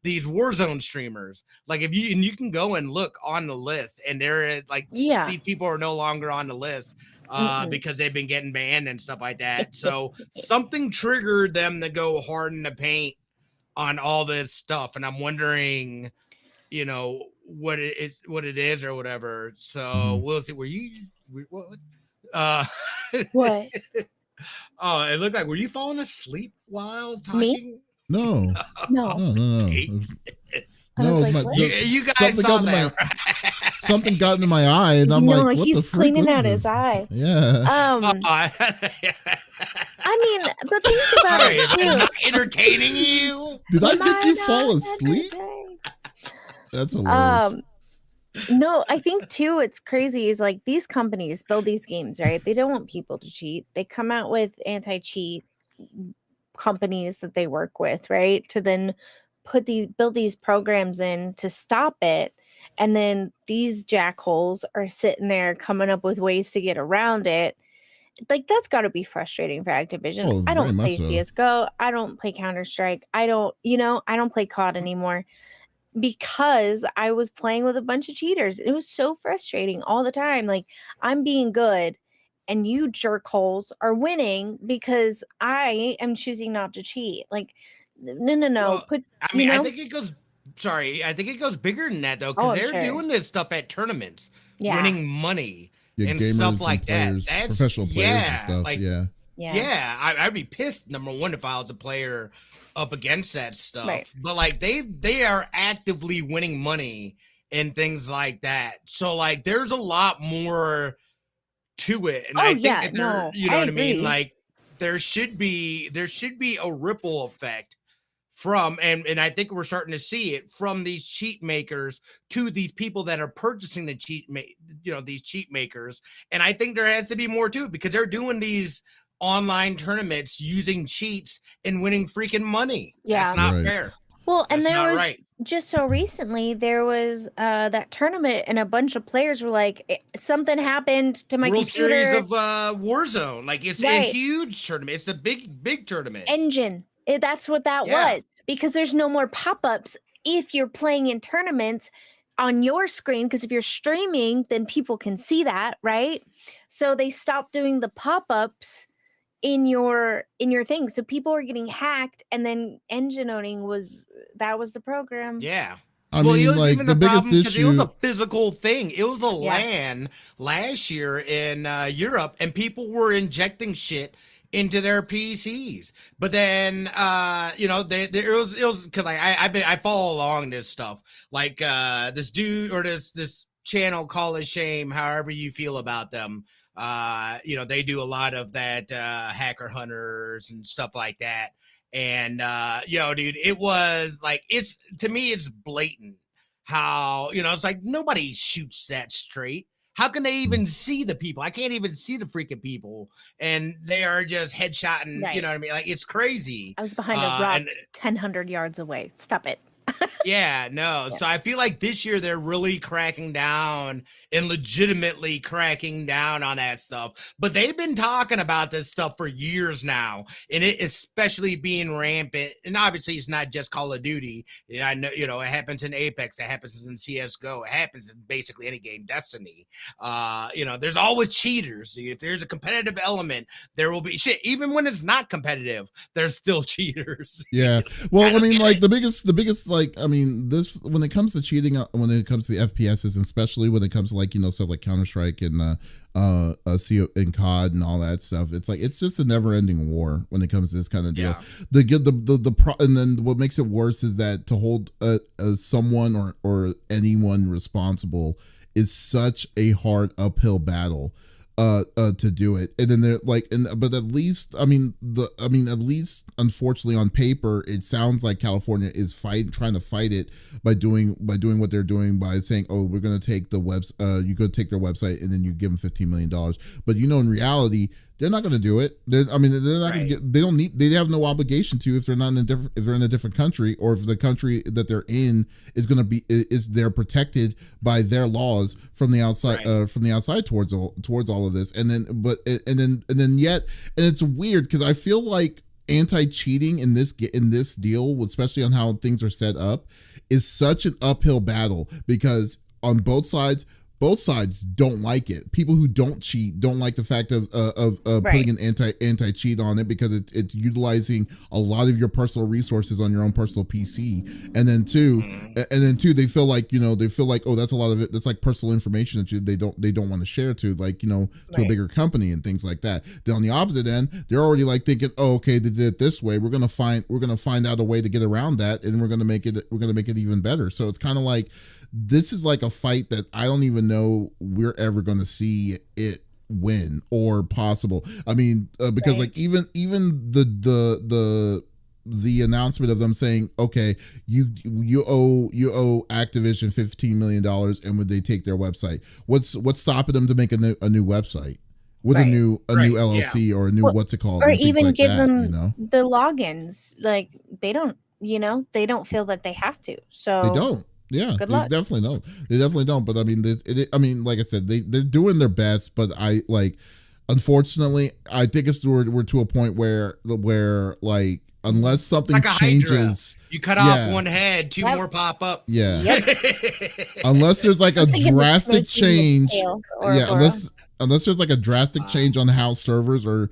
these Warzone streamers. Like if you can go and look on the list, and there is like Yeah. these people are no longer on the list because they've been getting banned and stuff like that. So something triggered them to go hard in the paint on all this stuff, and I'm wondering, what it is or whatever. So we'll see. What? What? Oh, it looked like, were you falling asleep while I was talking? Me? No. No. No. I was like, my, what? You guys saw that. Something got into my eye, and I'm like, what he's the freak cleaning was out this? his eye. Yeah. I mean, the thing about Sorry, it am I too. not entertaining you? Did I Am make you not fall asleep? entertained? That's hilarious. No, I think too, it's crazy is like these companies build these games, right? They don't want people to cheat. They come out with anti-cheat companies that they work with, right? To then build these programs in to stop it. And then these jackholes are sitting there coming up with ways to get around it. Like that's got to be frustrating for Activision. Oh, I very don't play much so. CS:GO. I don't play Counter-Strike. I don't play COD anymore because I was playing with a bunch of cheaters. It was so frustrating all the time. Like I'm being good and you jerkholes are winning because I am choosing not to cheat. Like no. Well, I think it goes. Sorry, I think it goes bigger than that though, because they're doing this stuff at tournaments, winning money and stuff like that. That's professional players and stuff. Like, yeah. I'd be pissed. Number one, if I was a player up against that stuff, right. But like they are actively winning money and things like that. So like, there's a lot more to it, and I think that there, you know what I mean. Like there should be a ripple effect from, and I think we're starting to see it from these cheat makers to these people that are purchasing the these cheat makers. And I think there has to be more too, because they're doing these online tournaments using cheats and winning freaking money. Yeah, that's not fair. Well, and there was just so recently there was that tournament, and a bunch of players were like, something happened to my computer. World Series of Warzone, like it's a huge tournament. It's a big tournament. Engine. That's what that was, because there's no more pop-ups if you're playing in tournaments on your screen, because if you're streaming, then people can see that, right? So they stopped doing the pop-ups in your thing. So people are getting hacked, and then engine owning was the program. Yeah. I mean, like the biggest issue, it was a physical thing. It was a LAN last year in Europe, and people were injecting shit into their PCs. But then it was because I follow along this stuff. Like this dude or this channel, Call It Shame, however you feel about them. They do a lot of that hacker hunters and stuff like that. And dude, it was like, to me it's blatant how it's like nobody shoots that straight. How can they even see the people? I can't even see the freaking people, and they are just headshotting. Right. You know what I mean? Like, it's crazy. I was behind a rock 1,000 yards away. Stop it. Yeah, no. Yeah. So I feel like this year they're really cracking down and legitimately cracking down on that stuff. But they've been talking about this stuff for years now, and it especially being rampant. And obviously, it's not just Call of Duty. I know, it happens in Apex, it happens in CS:GO, it happens in basically any game, Destiny. There's always cheaters. If there's a competitive element, there will be shit. Even when it's not competitive, there's still cheaters. Yeah. Well, I mean, like the biggest. Like, I mean, this, when it comes to cheating, when it comes to the FPSs, and especially when it comes to like, stuff like Counter-Strike and CO and COD and all that stuff, it's like, it's just a never-ending war when it comes to this kind of deal. And then what makes it worse is that to hold someone or anyone responsible is such a hard uphill battle to do it. And then they're like, but at least, at least unfortunately on paper, it sounds like California is trying to fight it by doing what they're doing, by saying, oh, we're going to take the you go take their website and then you give them $15 million. But in reality, they're not going to do it. They're not going to get. They don't need. They have no obligation to if they're not in a different. If they're in a different country, or if the country that they're in is going to be they're protected by their laws from the outside. From the outside towards all of this, and it's weird because I feel like anti-cheating in this deal, especially on how things are set up, is such an uphill battle because on both sides don't like it. People who don't cheat don't like the fact of putting an anti-cheat on it because it's utilizing a lot of your personal resources on your own personal PC. And then two, they feel like oh, that's a lot of it. That's like personal information that they don't want to share to to a bigger company and things like that. Then on the opposite end, they're already like thinking, oh, okay, they did it this way. We're gonna find out a way to get around that, and we're gonna make it even better. So it's kind of like, this is like a fight that I don't even know we're ever going to see it win or possible. I mean, because like even the announcement of them saying, okay, you owe Activision $15 million, and would they take their website? What's stopping them to make a new website with a new LLC or a new what's it called, or even like give that, them the logins? Like they don't feel that they have to. So they don't. Yeah, good luck. They definitely don't. But I mean, like I said, they're doing their best. But unfortunately, I think we're to a point where like, unless something changes, you cut off one head, two more pop up. Yeah. Yep. Unless there's like a drastic change. Unless there's like a drastic change on how servers are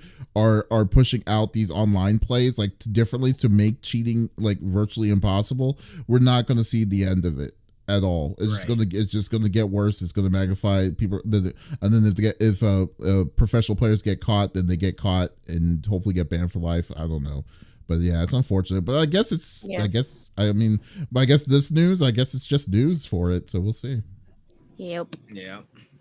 pushing out these online plays like differently to make cheating like virtually impossible, we're not going to see the end of it at all. It's just going to get worse. It's going to magnify people, and then if professional players get caught, then they get caught and hopefully get banned for life. I don't know. But yeah, it's unfortunate. But I guess I guess this news, I guess it's just news for it. So we'll see. Yep. Yeah.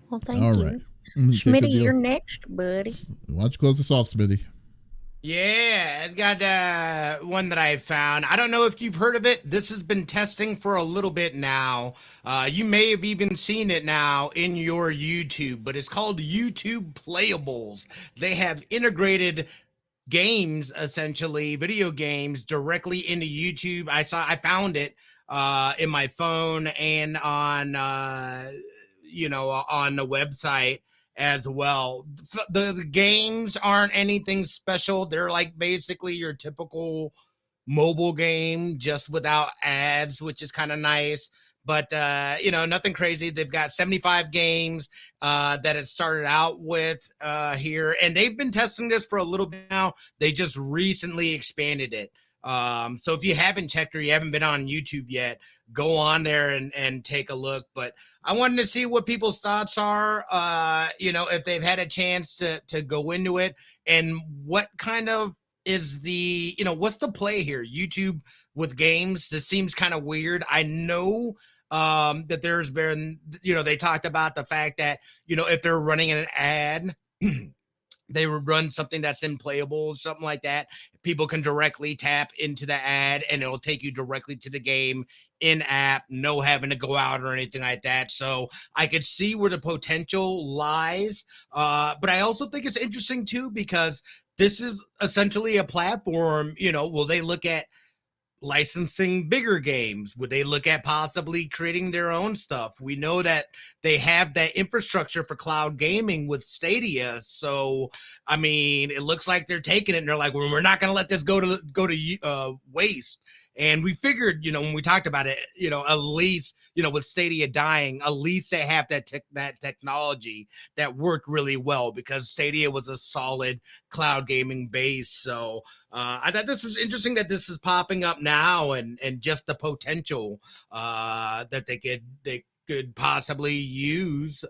Well, thank you. All right. Smitty, you're next, buddy. Why don't you close this off, Smitty? Yeah, I got one that I found. I don't know if you've heard of it. This has been testing for a little bit now. You may have even seen it now in your YouTube, but it's called YouTube Playables. They have integrated games, essentially video games, directly into YouTube. I found it in my phone and on on the website as well. The games aren't anything special. They're like basically your typical mobile game, just without ads, which is kind of nice. But nothing crazy. They've got 75 games that it started out with here, and they've been testing this for a little bit now. They just recently expanded it. So if you haven't checked or you haven't been on YouTube yet, go on there and take a look. But I wanted to see what people's thoughts are, if they've had a chance to go into it, and what kind of is what's the play here? YouTube with games. This seems kind of weird. I know that there's been, they talked about the fact that, if they're running an ad, they would run something that's in Playable, something like that. People can directly tap into the ad and it'll take you directly to the game in app, no having to go out or anything like that. So I could see where the potential lies. But I also think it's interesting too, because this is essentially a platform, will they look at licensing bigger games? Would they look at possibly creating their own stuff? We know that they have that infrastructure for cloud gaming with Stadia. So, I mean, it looks like they're taking it and they're like, well, we're not going to let this go to waste. And we figured, when we talked about it, at least, with Stadia dying, at least they have that technology that worked really well, because Stadia was a solid cloud gaming base. So I thought this is interesting that this is popping up now, and just the potential that they could possibly use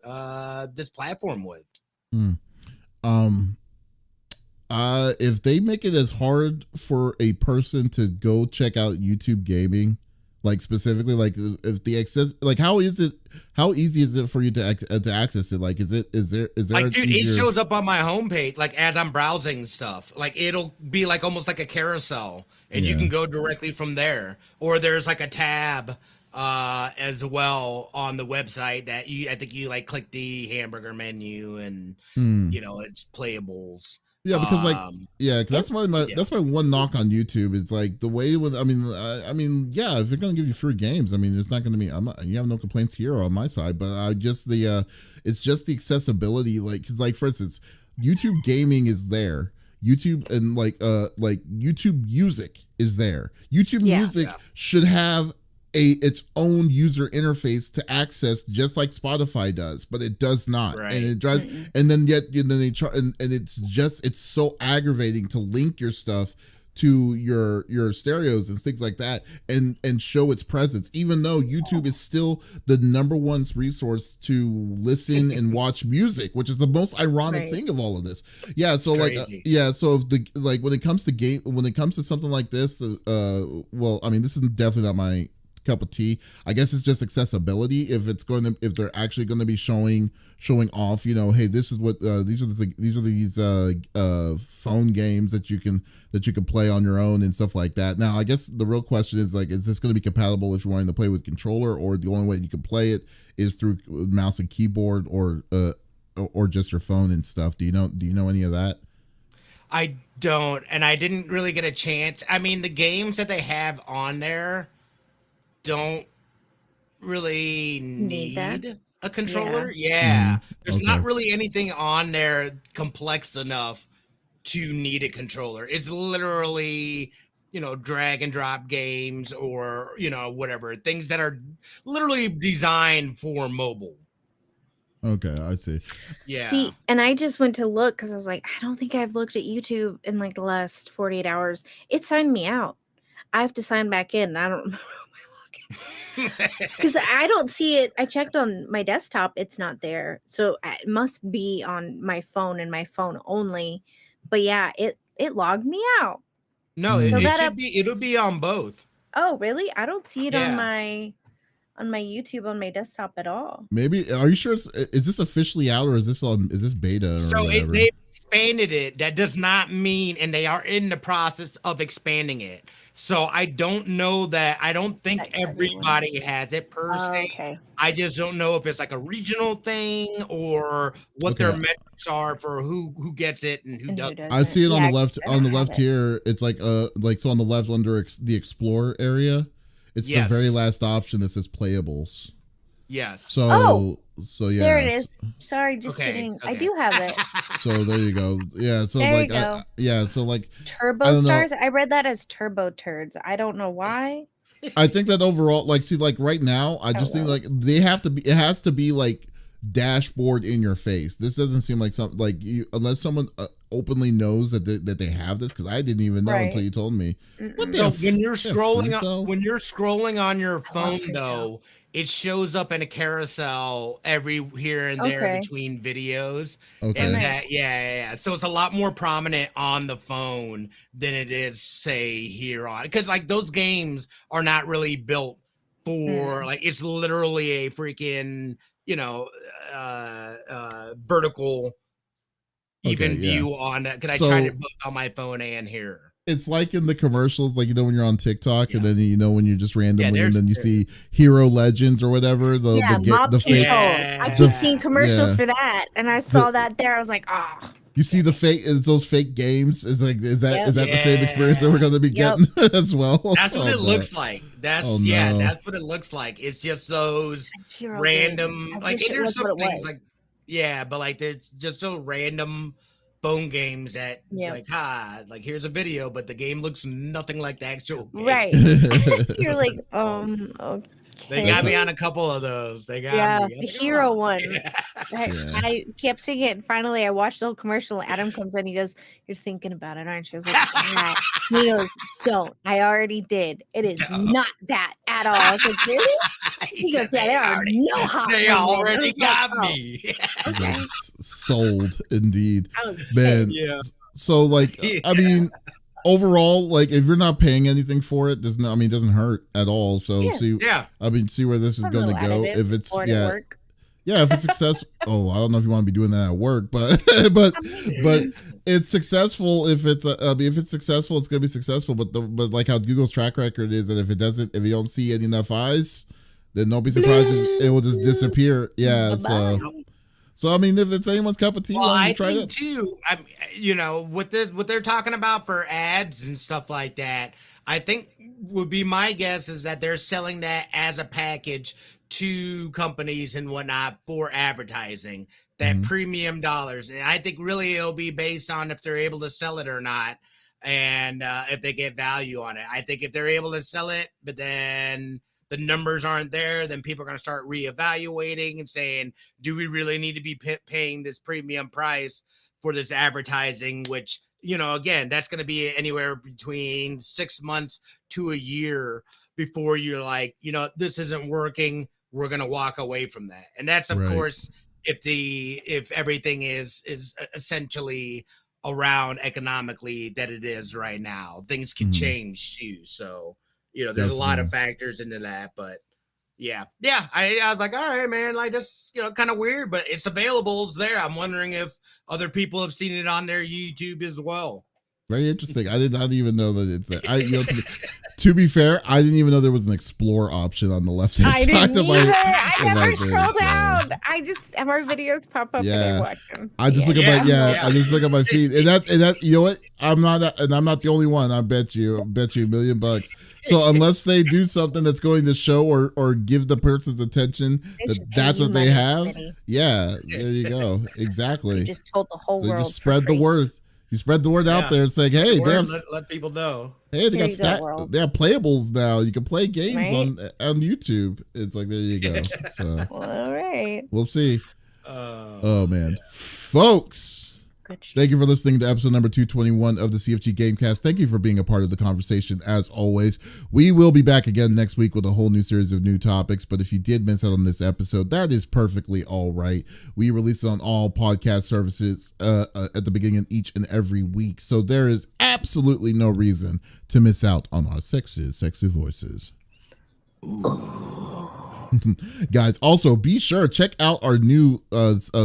this platform with. If they make it as hard for a person to go check out YouTube gaming, like specifically, like if the access, like how easy is it for you to access it? Like, is there like, dude, it shows up on my homepage, like as I'm browsing stuff, like it'll be like almost like a carousel, and you can go directly from there, or there's like a tab as well on the website that I think you like click the hamburger menu and it's Playables. Yeah, because that's my one knock on YouTube. It's like the way with I mean, yeah, if they're gonna give you free games, I mean, it's not gonna be. You have no complaints here on my side, but it's just the accessibility. Like, cause like for instance, YouTube gaming is there. YouTube and like YouTube Music is there. YouTube Yeah. Music should have its own user interface to access, just like Spotify does, but it does not. Right. And it drives, and then they try, and it's so aggravating to link your stuff to your stereos and things like that, and show its presence, even though YouTube is still the number one resource to listen and watch music, which is the most ironic thing of all of this. Yeah, so Crazy. so if when it comes to something like this, well, I mean, this is definitely not my cup of tea. I guess it's just accessibility. If they're actually going to be showing off, hey, this is what these are phone games that you can play on your own and stuff like that. Now, I guess the real question is is this going to be compatible if you're wanting to play with controller, or the only way you can play it is through mouse and keyboard, or just your phone and stuff? Do you know any of that? I don't, and I didn't really get a chance. I mean, the games that they have on there don't really need a controller. Yeah. There's not really anything on there complex enough to need a controller. It's literally, drag and drop games, or, whatever, things that are literally designed for mobile. Okay, I see. Yeah. See, and I just went to look because I was like, I don't think I've looked at YouTube in like the last 48 hours. It signed me out. I have to sign back in. I don't know. Because I don't see it. I checked on my desktop, it's not there, so it must be on my phone and my phone only. But yeah, it logged me out. No, it'll be on both. Oh really? I don't see it on my YouTube on my desktop at all. Maybe, are you sure is this officially out, or is this beta or so whatever? They expanded it. That does not mean, and they are in the process of expanding it. So I don't know that. I don't think everybody has it per se. Okay. I just don't know if it's like a regional thing, or what their metrics are for who gets it and who doesn't. I see it on the left. On the left here, it's like so on the left under the Explore area, it's the very last option that says playables. Yes. So yeah. There it is. Sorry, just kidding. Okay. I do have it. So there you go. Yeah. So there you go. So Turbo stars. I read that as turbo turds. I don't know why. I think that overall, right now, I just think it has to be like dashboard in your face. This doesn't seem like something unless someone openly knows that they have this, because I didn't even know until you told me. When you're scrolling on your phone though, it shows up in a carousel every here and there between videos. Okay. And that, so it's a lot more prominent on the phone than it is, say, here on, because those games are not really built for it's literally a freaking vertical view on that, because I tried it both on my phone and here. It's like in the commercials, when you're on TikTok, and then when you're just randomly, and then you see Hero Legends or whatever. The fake. I keep seeing commercials for that, and I saw that there. I was like, oh. You see it's those fake games. It's like, is that the same experience that we're going to be getting as well? That's what it looks like. That's what it looks like. It's just those random, there's some things but there's just so random phone games that here's a video, but the game looks nothing like the actual game. Right. You're like, okay. They got me on a couple of those. They got me. The hero one. I kept seeing it, and finally I watched the whole commercial. Adam comes in, he goes, "You're thinking about it, aren't you?" I was like, "Yeah." He goes, "Don't. I already did. It is not that at all." I was like, "Really?" He goes, "Yeah, there are no hot." They already got me. Okay. Sold, indeed, man. Yeah. So I mean, overall, if you're not paying anything for it, it doesn't hurt at all. So see where this is going to go. If it's if it's successful. I don't know if you want to be doing that at work, but it's successful. If it's successful, it's going to be successful. But like how Google's track record is, that if you don't see enough eyes, then don't be surprised if it will just disappear. Yeah. So I mean, if it's anyone's cup of tea, why don't you try that too? What they're talking about for ads and stuff like that, I think would be my guess is that they're selling that as a package to companies and whatnot for advertising. that premium dollars. And I think really it'll be based on if they're able to sell it or not, and if they get value on it. I think if they're able to sell it, but then the numbers aren't there, then people are going to start reevaluating and saying, do we really need to be paying this premium price for this advertising? Which, you know, again, that's going to be anywhere between 6 months to a year before you're like, you know, this isn't working. We're going to walk away from that. And that's, of course, if everything is essentially around economically that it is right now. Things can change too. So, you know, there's a lot of factors into that, but yeah. I was like, all right, man, like that's, you know, kind of weird, but it's available. It's there. I'm wondering if other people have seen it on their YouTube as well. Very interesting. I did not even know that it's there. To be fair, I didn't even know there was an explore option on the left hand side of my. I never scroll down. I just more videos pop up and I watch them. I just look at my I just look at my feed, and that you know what? I'm not the only one. I bet you $1 million. So unless they do something that's going to show or give the person's attention that's what they have, there you go. Exactly. You just told the whole world. Just spread the word. You spread the word out there. It's like, hey, let people know. Hey, they got they have playables now. You can play games on YouTube. It's like, there you go. So, all right, we'll see. Oh man, folks. Thank you for listening to episode number 221 of the CFG Gamecast. Thank you for being a part of the conversation as always. We will be back again next week with a whole new series of new topics, but if you did miss out on this episode, that is perfectly all right. We release it on all podcast services at the beginning of each and every week, so there is absolutely no reason to miss out on our sexy voices. Guys, also be sure check out our new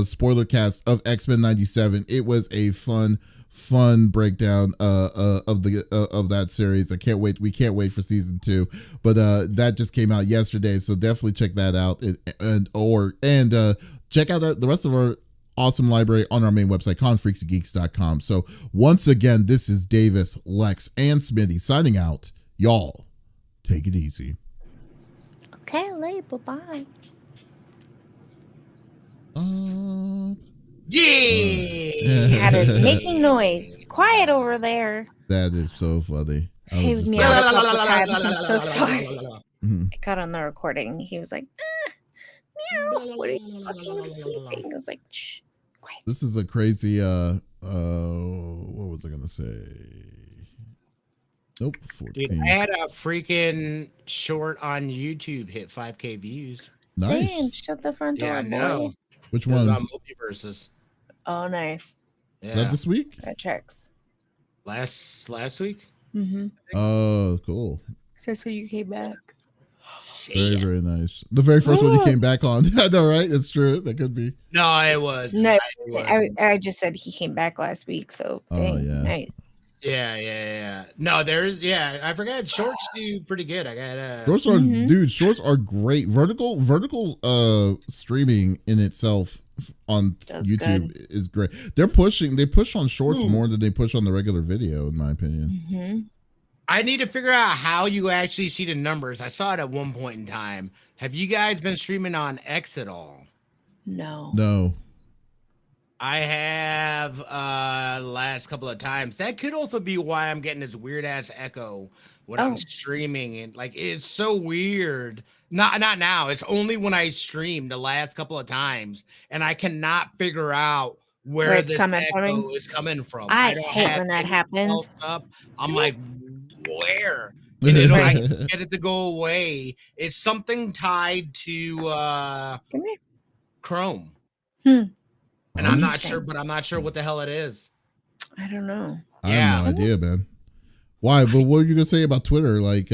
spoiler cast of X-Men 97. It was a fun breakdown of that series. I can't wait. We can't wait for season 2, but that just came out yesterday, so definitely check that out and check out the rest of our awesome library on our main website, confreaksgeeks.com. So once again, this is Davis, Lex, and Smitty signing out. Y'all take it easy. Okay, late. Bye-bye. Cat is making noise. Quiet over there. That is so funny. He was meowing a couple times. I'm so sorry. I got on the recording. He was like, meow. What are you fucking sleeping? I was like, shh, quiet. This is a crazy, what was I going to say? Nope, 14. Dude, I had a freaking short on YouTube hit 5K views. Nice. Damn, shut the front door, boy. Which one? About multiverses. Oh, nice. Yeah. That this week? That checks. Last week? Mm-hmm. Oh, cool. So that's when you came back. Very, very nice. The very first one you came back on. I know, right? That's true. That could be. No, it was. No, I just said he came back last week, so dang, nice. Yeah. No, I forgot shorts do pretty good. I got shorts are great. Vertical streaming in itself on YouTube is great. They push on shorts more than they push on the regular video, in my opinion. I need to figure out how you actually see the numbers. I saw it at one point in time. Have you guys been streaming on X at all? No. I have last couple of times. That could also be why I'm getting this weird ass echo when I'm streaming, and like it's so weird. Not now. It's only when I stream the last couple of times, and I cannot figure out where this echo is coming from. I don't hate when that happens. I'm like, where? And I can get it to go away. It's something tied to Chrome. And I'm not sure what the hell it is. I don't know. I have no idea, man. Why? But what were you gonna say about Twitter? I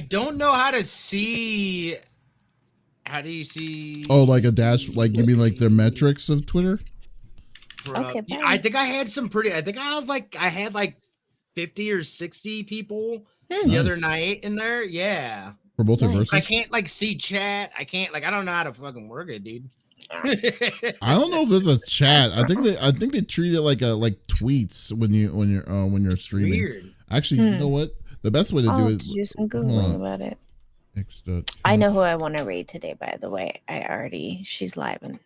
don't know how to see. How do you see? Oh, like a dash? Like you mean like the metrics of Twitter? Okay. I think I had some pretty. I think I had like 50 or 60 people the other night in there. Yeah. For multiverses. I can't like see chat. I don't know how to fucking work it, dude. I don't know if there's a chat. I think they treat it like tweets when you're streaming. Weird. Actually, you know what? The best way to do it. Do some Googling about it. I know who I want to raid today, by the way. She's live and.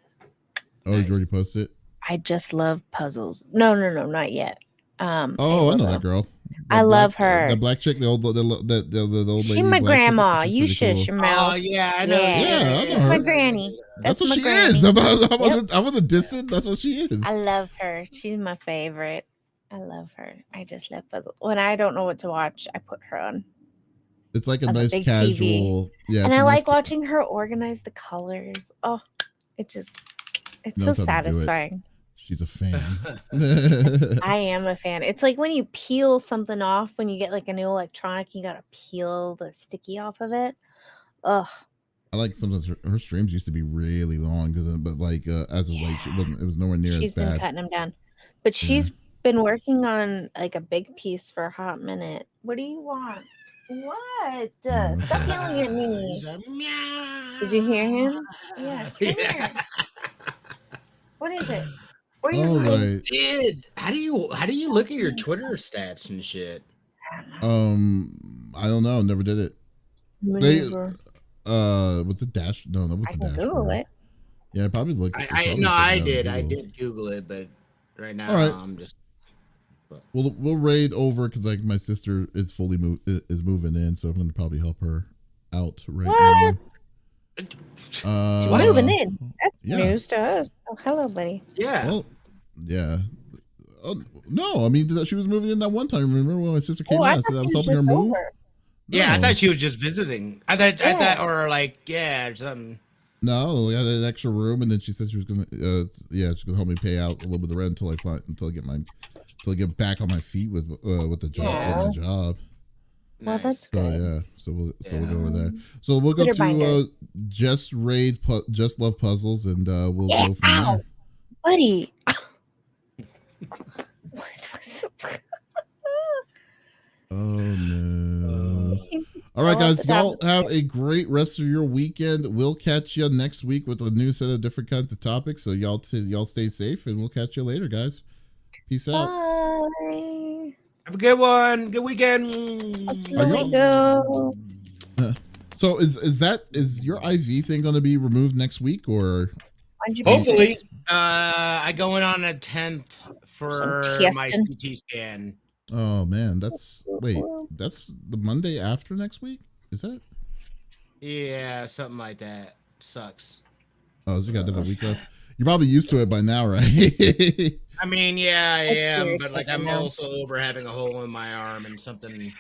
Oh, you already posted? I just love puzzles. No, not yet. I know that girl. I love her. The black chick, the old lady. She's my grandma. You shush your mouth. Oh yeah, I know. Yeah, that's my granny. That's what my she granny. is. I wasn't dissing. That's what she is. I love her. She's my favorite. I love her. I just love puzzles. When I don't know what to watch, I put her on. It's like a nice casual. TV. Yeah, and I like watching her organize the colors. Oh, it's so satisfying. She's a fan. I am a fan. It's like when you peel something off, when you get like a new electronic, you gotta peel the sticky off of it. Ugh. I like sometimes her streams used to be really long, but like as of late, it was nowhere near as bad. She's been cutting them down, but she's been working on like a big piece for a hot minute. What do you want? What? Stop yelling at me. Did you hear him? Yeah. Come here. What is it? All right. Dude, how do you look at your Twitter stats and shit? I don't know. Never did it. What's it dash? No, that was the dash. Google it. Yeah, I probably look. I did Google it, but right now I'm just. We'll raid over because like my sister is moving in, so I'm gonna probably help her out right now. Moving in. That's news to us. Oh, hello, buddy. Yeah. Well, yeah. No, I mean she was moving in that one time. Remember when my sister came out? I was helping her move. No. Yeah, I thought she was just visiting. I thought, or like, or something. No, I had an extra room, and then she said she was gonna, she's gonna help me pay out a little bit of the rent until I get back on my feet with the job. With my job. Well, that's good. So yeah, so we'll go with that. So we'll go to just love puzzles, and we'll go from there. Buddy. Oh no. All right, guys, y'all have a great rest of your weekend. We'll catch you next week with a new set of different kinds of topics. So y'all stay safe, and we'll catch you later, guys. Peace out. Bye. Have a good one. Good weekend. Go. So is your IV thing going to be removed next week, or? Hopefully. I go in on the 10th for my CT scan. Oh man, that's the Monday after next week? Is that? Yeah, something like that. Sucks. Oh, so you got another week left. You're probably used to it by now, right? I mean, yeah, I am, but like I'm also over having a hole in my arm and something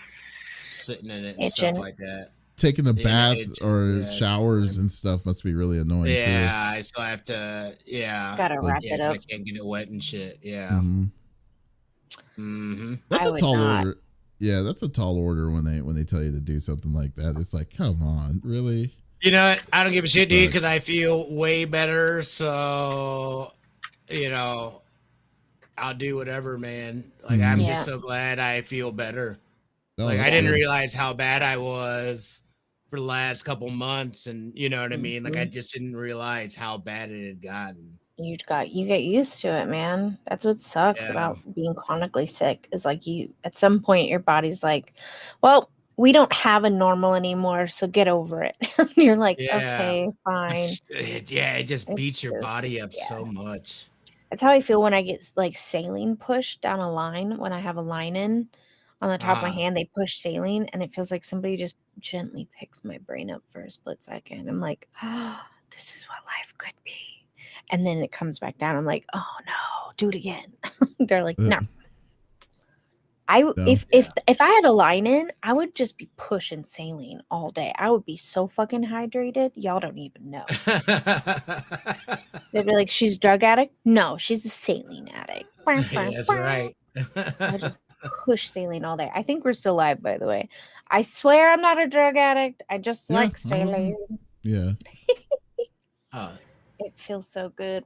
sitting in it and stuff like that. Taking a bath or showers and stuff must be really annoying. Yeah, too. I still have to. Yeah, gotta wrap it up. I can't get it wet and shit. Yeah. That's a tall order. Yeah, that's a tall order when they tell you to do something like that. It's like, come on, really? You know what? I don't give a shit, dude, because I feel way better. So, I'll do whatever, man. Like I'm just so glad I feel better. No, like I didn't realize how bad I was for the last couple months, and you know what I mean. Like I just didn't realize how bad it had gotten. You get used to it, man. That's what sucks about being chronically sick is like at some point your body's like, well, we don't have a normal anymore, so get over it. You're like, okay, fine. It just beats your body up so much. That's how I feel when I get like saline pushed down a line. When I have a line in on the top of my hand, they push saline, and it feels like somebody just gently picks my brain up for a split second. I'm like, oh, this is what life could be. And then it comes back down. I'm like, oh no, do it again. They're like, no. If I had a line in, I would just be pushing saline all day. I would be so fucking hydrated. Y'all don't even know. They'd be like, she's a drug addict? No, she's a saline addict. That's right. I just push saline all day. I think we're still live, by the way. I swear I'm not a drug addict. I just like saline. Yeah. It feels so good.